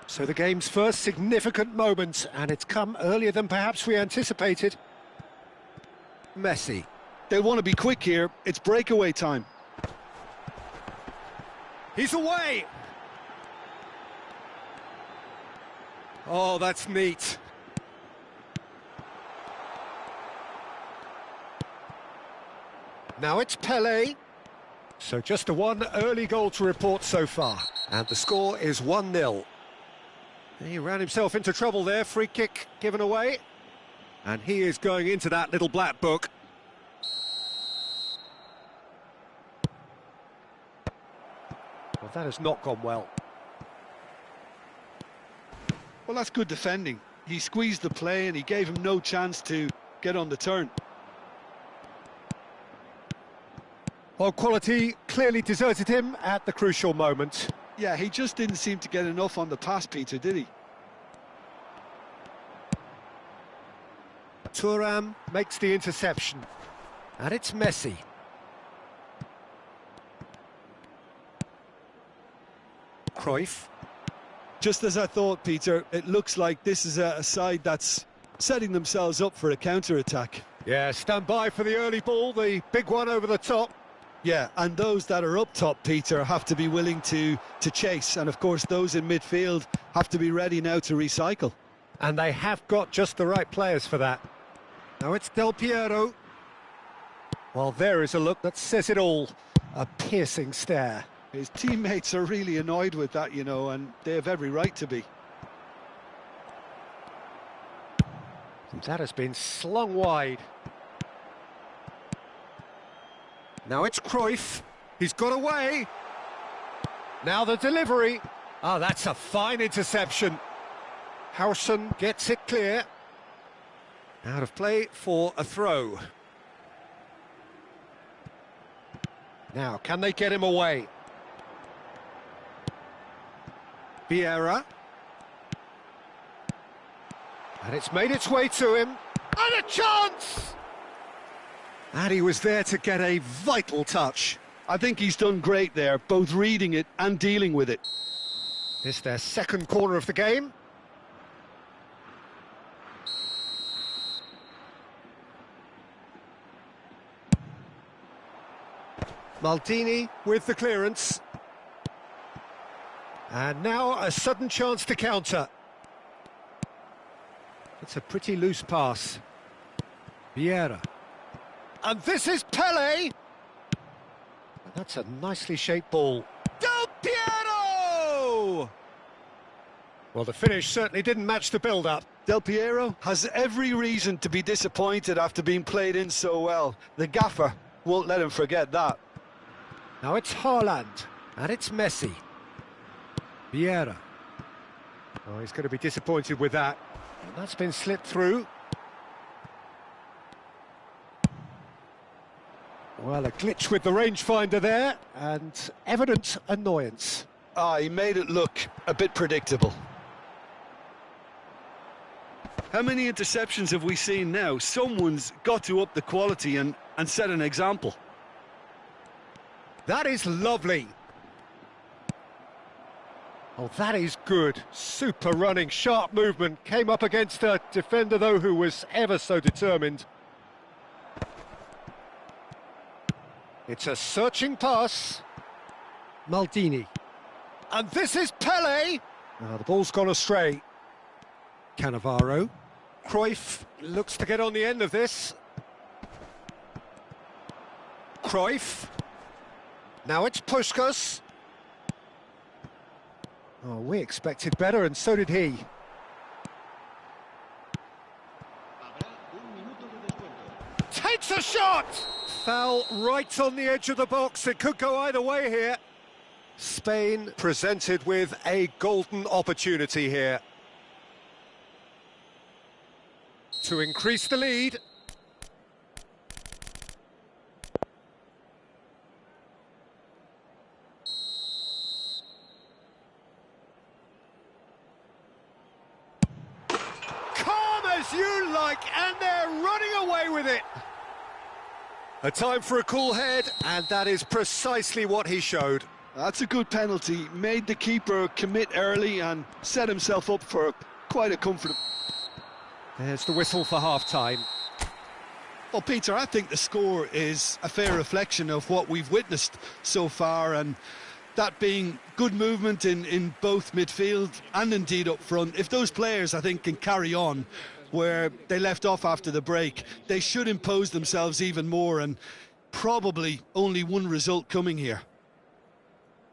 So the game's first significant moment, and it's come earlier than perhaps we anticipated. Messi. They'll want to be quick here. It's breakaway time. He's away! Oh, that's neat. Now it's Pelé. So just a one early goal to report so far. And the score is 1-0. He ran himself into trouble there, free kick given away. And he is going into that little black book. Well, that has not gone well. Well, that's good defending. He squeezed the play and he gave him no chance to get on the turn. Well, quality clearly deserted him at the crucial moment. Yeah, he just didn't seem to get enough on the pass, Peter, did he? Thuram makes the interception. And it's Messi. Cruyff. Just as I thought, Peter, it looks like this is a side that's setting themselves up for a counter-attack. Yeah, stand by for the early ball, the big one over the top. Yeah, and those that are up top, Peter, have to be willing to chase. And, of course, those in midfield have to be ready now to recycle. And they have got just the right players for that. Now it's Del Piero. Well, there is a look that says it all. A piercing stare. His teammates are really annoyed with that, you know, and they have every right to be. That has been slung wide. Now it's Cruyff. He's got away. Now the delivery. Oh, that's a fine interception. Howson gets it clear. Out of play for a throw. Now, can they get him away? Vieira. And it's made its way to him. And a chance! And he was there to get a vital touch. I think he's done great there, both reading it and dealing with it. It's their second corner of the game. Maldini with the clearance. And now a sudden chance to counter. It's a pretty loose pass. Vieira. And this is Pelé! That's a nicely shaped ball. Del Piero! Well, the finish certainly didn't match the build-up. Del Piero has every reason to be disappointed after being played in so well. The gaffer won't let him forget that. Now it's Haaland, and it's Messi. Vieira. Oh, he's going to be disappointed with that. That's been slipped through. Well, a glitch with the rangefinder there, and evident annoyance. He made it look a bit predictable. How many interceptions have we seen now? Someone's got to up the quality and set an example. That is lovely. Oh, that is good. Super running, sharp movement. Came up against a defender, though, who was ever so determined. It's a searching pass. Maldini. And this is Pelé. Oh, the ball's gone astray. Cannavaro. Cruyff looks to get on the end of this. Cruyff. Now it's Puskas. Oh, we expected better, and so did he. Takes a shot! Foul right on the edge of the box. It could go either way here. Spain presented with a golden opportunity here to increase the lead. Calm as you like, and they're running away with it. A time for a cool head, and that is precisely what he showed. That's a good penalty. Made the keeper commit early and set himself up for quite a comfortable... There's the whistle for half-time. Well, Peter, I think the score is a fair reflection of what we've witnessed so far, and that being good movement in both midfield and indeed up front. If those players, I think, can carry on where they left off after the break, they should impose themselves even more, and probably only one result coming here.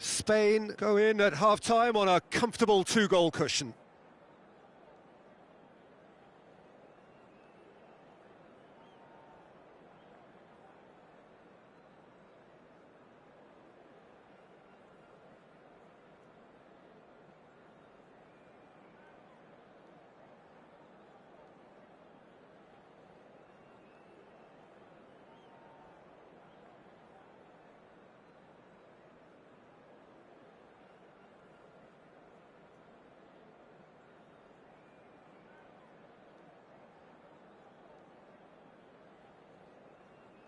Spain go in at half-time on a comfortable 2-goal cushion.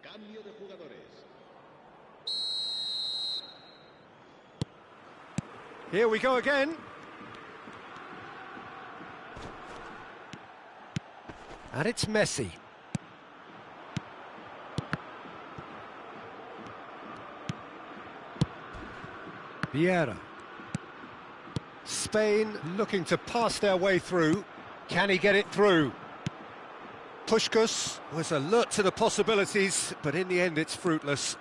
Cambio de jugadores. Here we go again. And it's Messi. Vieira. Spain looking to pass their way through. Can he get it through? Puskás was alert to the possibilities, but in the end it's fruitless.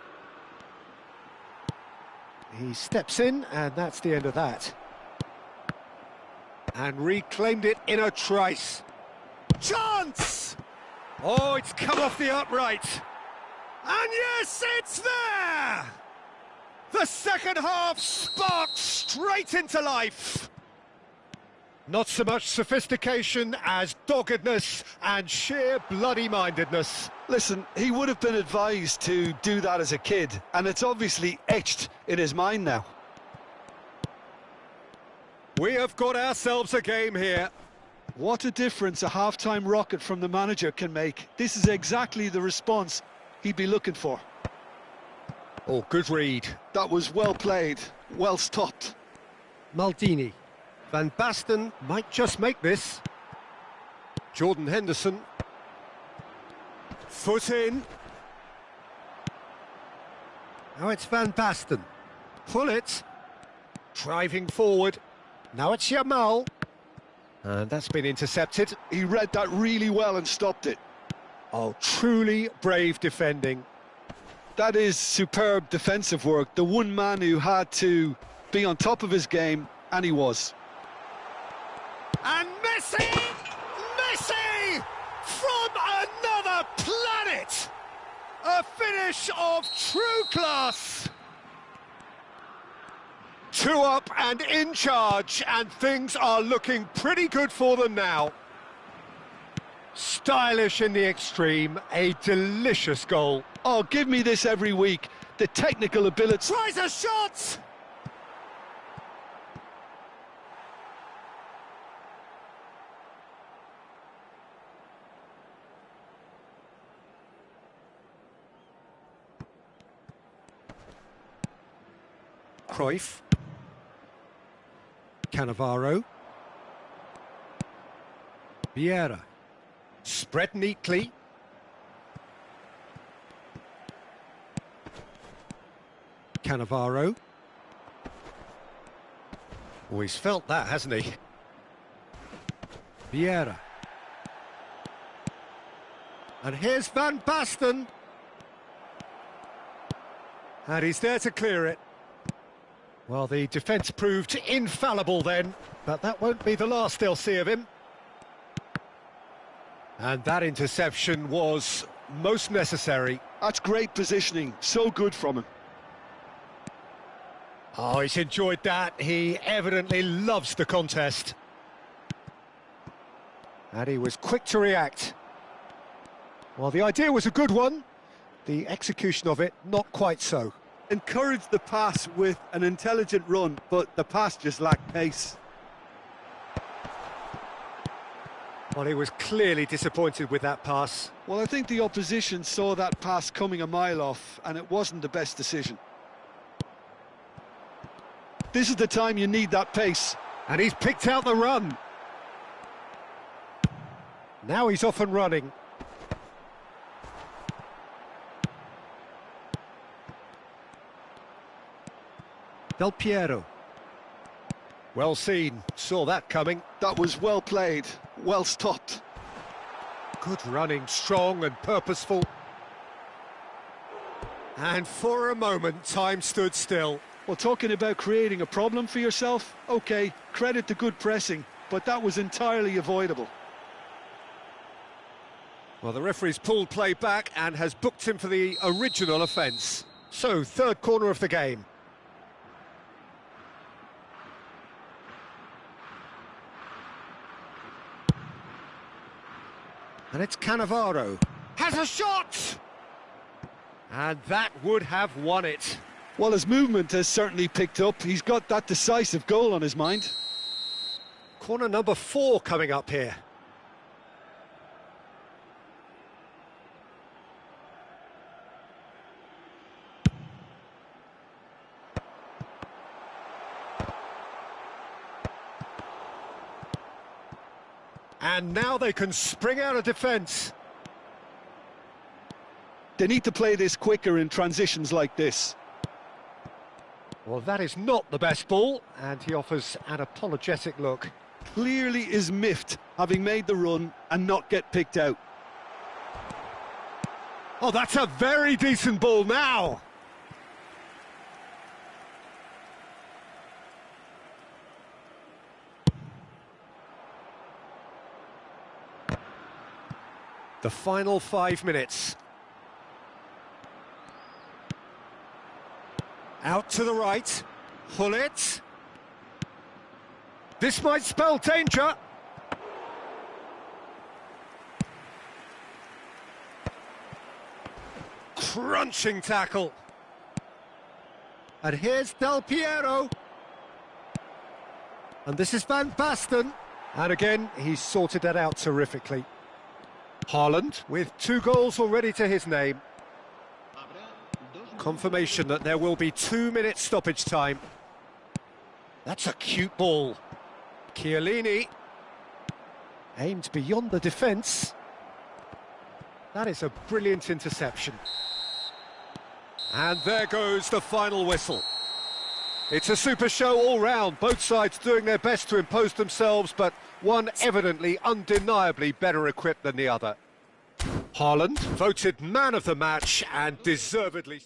He steps in, and that's the end of that. And reclaimed it in a trice. Chance! Oh, it's come off the upright. And yes, it's there! The second half sparks straight into life. Not so much sophistication as doggedness and sheer bloody-mindedness. Listen, he would have been advised to do that as a kid, and it's obviously etched in his mind now. We have got ourselves a game here. What a difference a half-time rocket from the manager can make. This is exactly the response he'd be looking for. Oh, good read. That was well played, well stopped. Maldini. Van Basten might just make this. Jordan Henderson. Foot in. Now it's Van Basten. Pull it. Driving forward. Now it's Yamal. And that's been intercepted. He read that really well and stopped it. Oh, truly brave defending. That is superb defensive work. The one man who had to be on top of his game, and he was. And Messi! Messi! From another planet! A finish of true class! 2 up and in charge, and things are looking pretty good for them now. Stylish in the extreme, a delicious goal. Oh, give me this every week. The technical ability... Tries a shot! Cruyff. Cannavaro. Vieira. Spread neatly. Cannavaro. Oh, he's felt that, hasn't he? Vieira. And here's Van Basten. And he's there to clear it. Well, the defence proved infallible then, but that won't be the last they'll see of him. And that interception was most necessary. That's great positioning, so good from him. Oh, he's enjoyed that. He evidently loves the contest. And he was quick to react. Well, the idea was a good one. The execution of it, not quite so. Encouraged the pass with an intelligent run, but the pass just lacked pace. Well, he was clearly disappointed with that pass. Well, I think the opposition saw that pass coming a mile off, and it wasn't the best decision. This is the time you need that pace. And he's picked out the run. Now he's off and running. Del Piero. Well seen, saw that coming. That was well played, well stopped. Good running, strong and purposeful. And for a moment, time stood still. Well, talking about creating a problem for yourself, OK, credit to good pressing, but that was entirely avoidable. Well, the referee's pulled play back and has booked him for the original offence. So, third corner of the game. And it's Cannavaro. Has a shot! And that would have won it. Well, his movement has certainly picked up. He's got that decisive goal on his mind. Corner number 4 coming up here. And now they can spring out of defence. They need to play this quicker in transitions like this. Well, that is not the best ball, and he offers an apologetic look. Clearly is miffed, having made the run and not get picked out. Oh, that's a very decent ball now. The final 5 minutes. Out to the right. Hullet. This might spell danger. Crunching tackle. And here's Del Piero. And this is Van Basten. And again, he's sorted that out terrifically. Haaland with 2 goals already to his name. Confirmation that there will be 2 minutes stoppage time. That's a cute ball. Chiellini. Aimed beyond the defence. That is a brilliant interception. And there goes the final whistle. It's a super show all round, both sides doing their best to impose themselves, but one evidently, undeniably better equipped than the other. Haaland, voted man of the match and deservedly...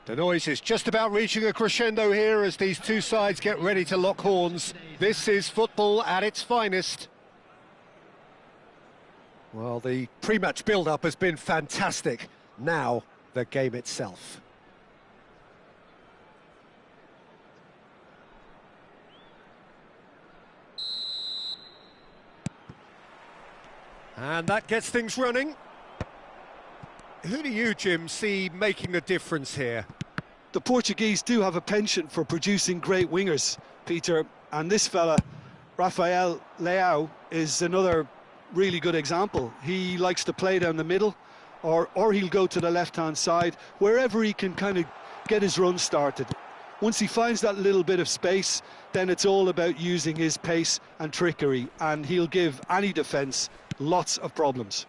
The noise is just about reaching a crescendo here as these two sides get ready to lock horns. This is football at its finest. Well, the pre-match build-up has been fantastic. Now, the game itself. And that gets things running. Who do you, Jim, see making the difference here? The Portuguese do have a penchant for producing great wingers, Peter, and this fella, Rafael Leao, is another really good example. He likes to play down the middle, or he'll go to the left-hand side, wherever he can kind of get his run started. Once he finds that little bit of space, then it's all about using his pace and trickery, and he'll give any defence lots of problems.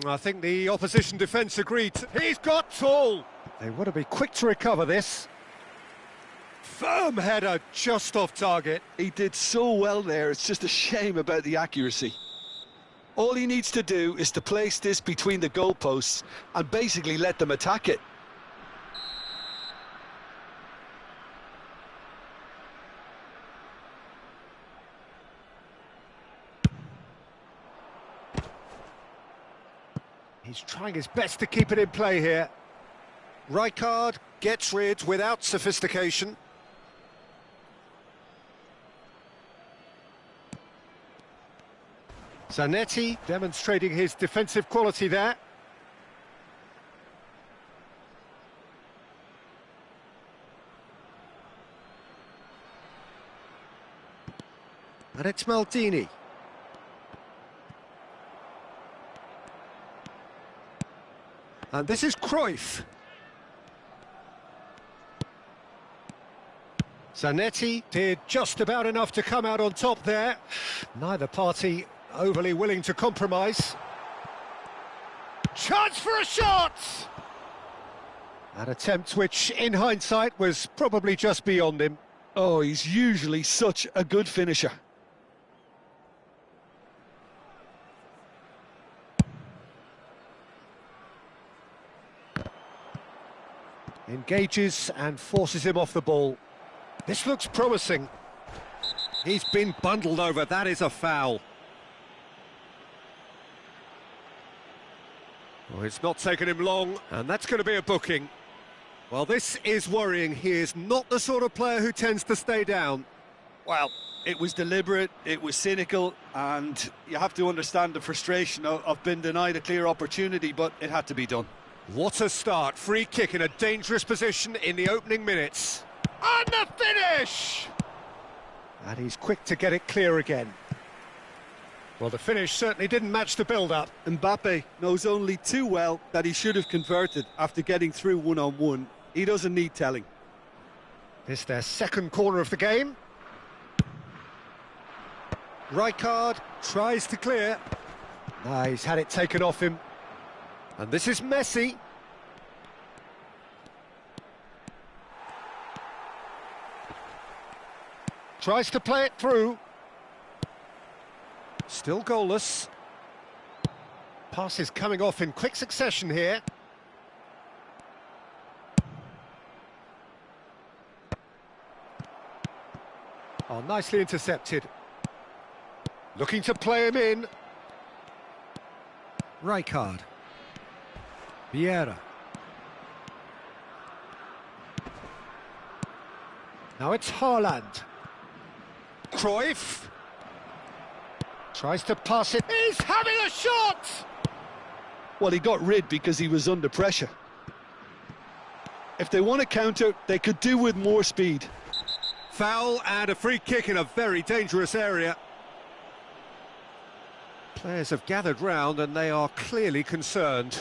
I think the opposition defence agreed. He's got tall. They want to be quick to recover this. Firm header just off target. He did so well there, it's just a shame about the accuracy. All he needs to do is to place this between the goalposts and basically let them attack it. He's trying his best to keep it in play here. Rijkaard gets rid without sophistication. Zanetti demonstrating his defensive quality there. And it's Maldini. And this is Cruyff. Zanetti did just about enough to come out on top there. Neither party overly willing to compromise. Chance for a shot! An attempt which, in hindsight, was probably just beyond him. Oh, he's usually such a good finisher. Engages and forces him off the ball. This looks promising. He's been bundled over, that is a foul. Well, it's not taken him long, and that's going to be a booking. Well, this is worrying. He is not the sort of player who tends to stay down. Well, it was deliberate, it was cynical, and you have to understand the frustration of being denied a clear opportunity, but it had to be done. What a start. Free kick in a dangerous position in the opening minutes. And the finish! And he's quick to get it clear again. Well, the finish certainly didn't match the build-up. Mbappe knows only too well that he should have converted after getting through one-on-one. He doesn't need telling. This their second corner of the game. Rijkaard tries to clear. He's had it taken off him. And this is Messi. Tries to play it through. Still goalless. Passes coming off in quick succession here. Oh, nicely intercepted. Looking to play him in. Rijkaard. Vieira. Now it's Haaland. Cruyff. Tries to pass it. He's having a shot! Well, he got rid because he was under pressure. If they want to counter, they could do with more speed. Foul and a free kick in a very dangerous area. Players have gathered round and they are clearly concerned.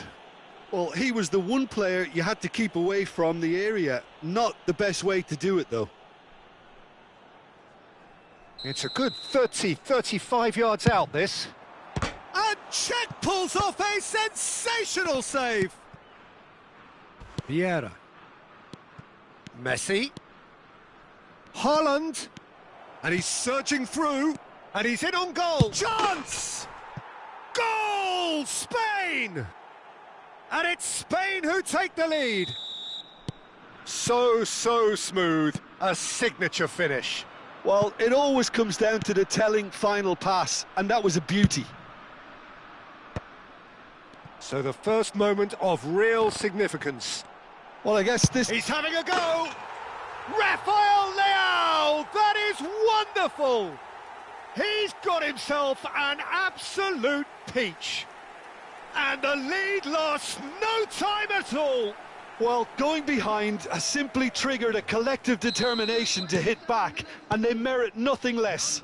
Well, he was the one player you had to keep away from the area. Not the best way to do it, though. It's a good 30, 35 yards out, this. And Czech pulls off a sensational save. Vieira. Messi. Haaland. And he's surging through. And he's in on goal. Chance! Goal! Spain! And it's Spain who take the lead. So smooth. A signature finish. Well, it always comes down to the telling final pass, and that was a beauty. So the first moment of real significance. Well, I guess this... He's having a go! Rafael Leao! That is wonderful! He's got himself an absolute peach. And the lead lost no time at all. Well, going behind has simply triggered a collective determination to hit back, and they merit nothing less.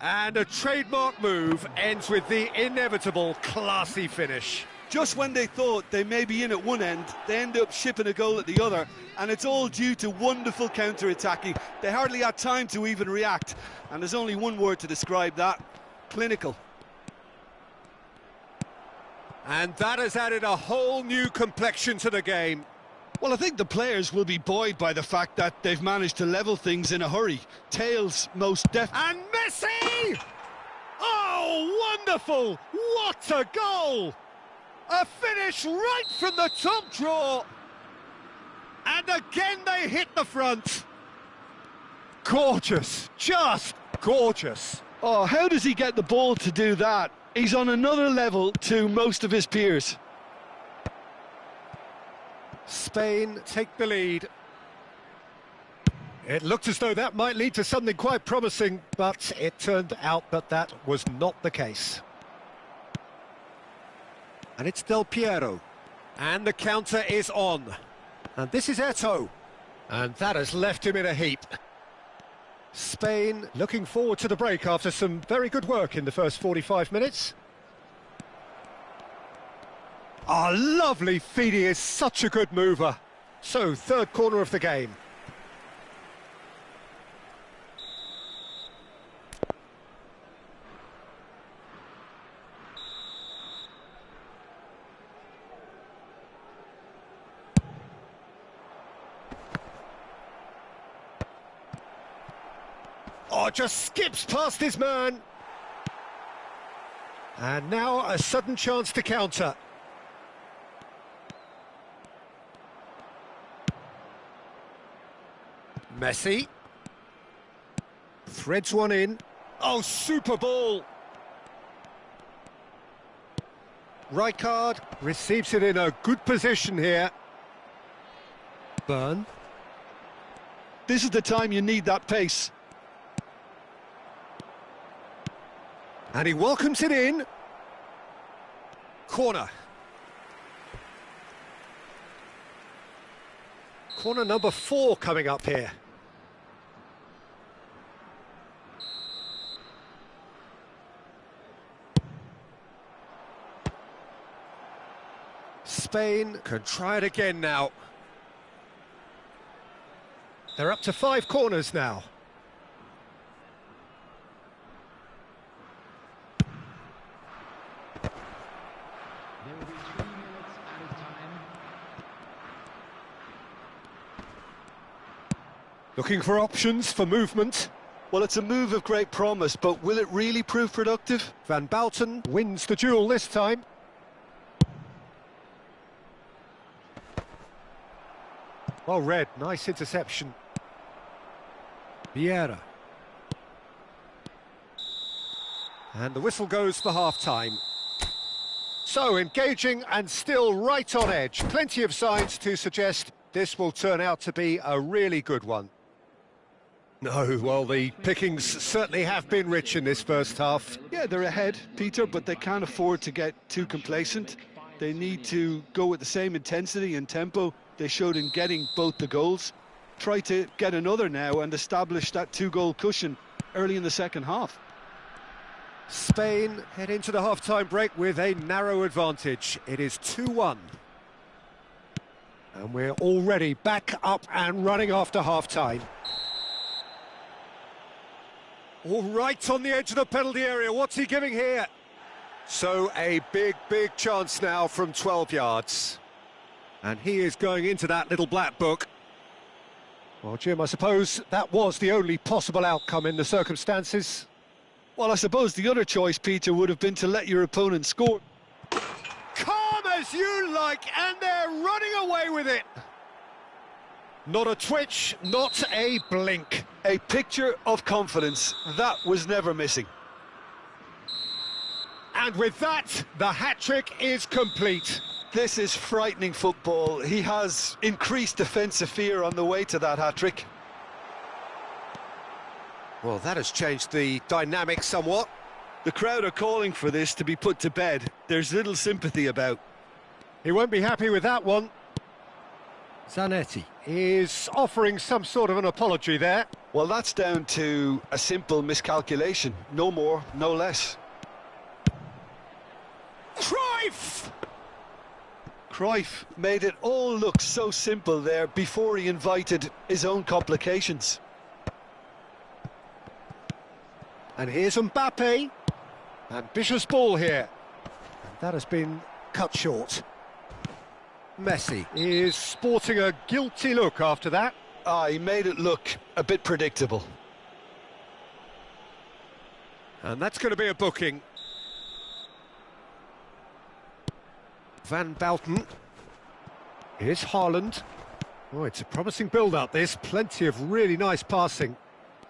And a trademark move ends with the inevitable classy finish. Just when they thought they may be in at one end, they end up shipping a goal at the other, and it's all due to wonderful counter-attacking. They hardly had time to even react, and there's only one word to describe that: clinical. And that has added a whole new complexion to the game. Well, I think the players will be buoyed by the fact that they've managed to level things in a hurry. Tails most definitely. And Messi! Oh, wonderful! What a goal! A finish right from the top drawer. And again they hit the front. Gorgeous, just gorgeous. Oh, how does he get the ball to do that? He's on another level to most of his peers. Spain take the lead. It looked as though that might lead to something quite promising, but it turned out that that was not the case. And it's Del Piero. And the counter is on. And this is Eto'o. And that has left him in a heap. Spain looking forward to the break after some very good work in the first 45 minutes. Ah, lovely feed, he is such a good mover. So, third corner of the game. Oh, just skips past his man. And now a sudden chance to counter. Messi. Threads one in. Oh, super ball. Rijkaard receives it in a good position here. Burn. This is the time you need that pace. And he welcomes it in. Corner. Corner number 4 coming up here. Spain can try it again now. They're up to 5 corners now. Looking for options for movement. Well, it's a move of great promise, but will it really prove productive? Van Bouten wins the duel this time. Well read, nice interception. Vieira. And the whistle goes for half-time. So, engaging and still right on edge. Plenty of signs to suggest this will turn out to be a really good one. No, well, the pickings certainly have been rich in this first half. Yeah, they're ahead, Peter, but they can't afford to get too complacent. They need to go with the same intensity and tempo they showed in getting both the goals. Try to get another now and establish that 2-goal cushion early in the second half. Spain head into the half-time break with a narrow advantage. It is 2-1. And we're already back up and running after half-time. All right on the edge of the penalty area. What's he giving here? So a big chance now from 12 yards. And he is going into that little black book. Well, Jim, I suppose that was the only possible outcome in the circumstances. Well, I suppose the other choice, Peter, would have been to let your opponent score. Calm as you like, and they're running away with it. Not a twitch, not a blink. A picture of confidence that was never missing. And with that, the hat-trick is complete. This is frightening football. He has increased defensive fear on the way to that hat-trick. Well, that has changed the dynamic somewhat. The crowd are calling for this to be put to bed. There's little sympathy about. He won't be happy with that one. Zanetti is offering some sort of an apology there. Well, that's down to a simple miscalculation. No more, no less. Cruyff! Cruyff made it all look so simple there before he invited his own complications. And here's Mbappe. Ambitious ball here. And that has been cut short. Messi is sporting a guilty look after that. He made it look a bit predictable. And that's going to be a booking. Van Bouten. Here's Haaland. Oh, it's a promising build-up, this. Plenty of really nice passing.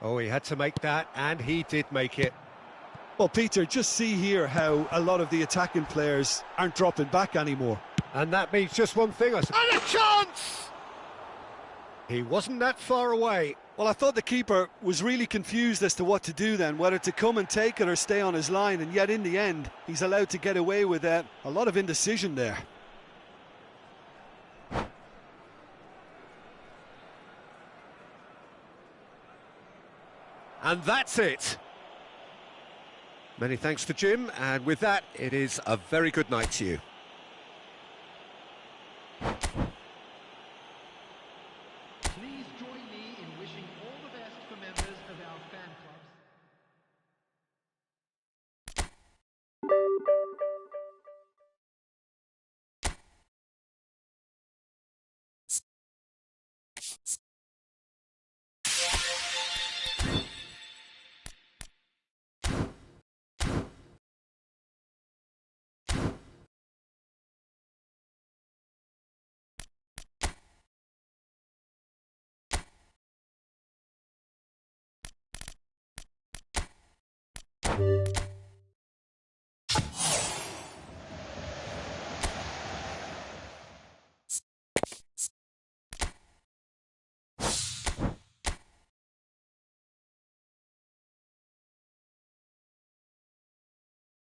Oh, he had to make that, and he did make it. Well, Peter, just see here how a lot of the attacking players aren't dropping back anymore. And that means just one thing, I suppose. And a chance! He wasn't that far away. Well, I thought the keeper was really confused as to what to do then, whether to come and take it or stay on his line, and yet in the end, he's allowed to get away with a lot of indecision there. And that's it. Many thanks to Jim, and with that, it is a very good night to you. Please join me in wishing all the best for members of our fan clubs.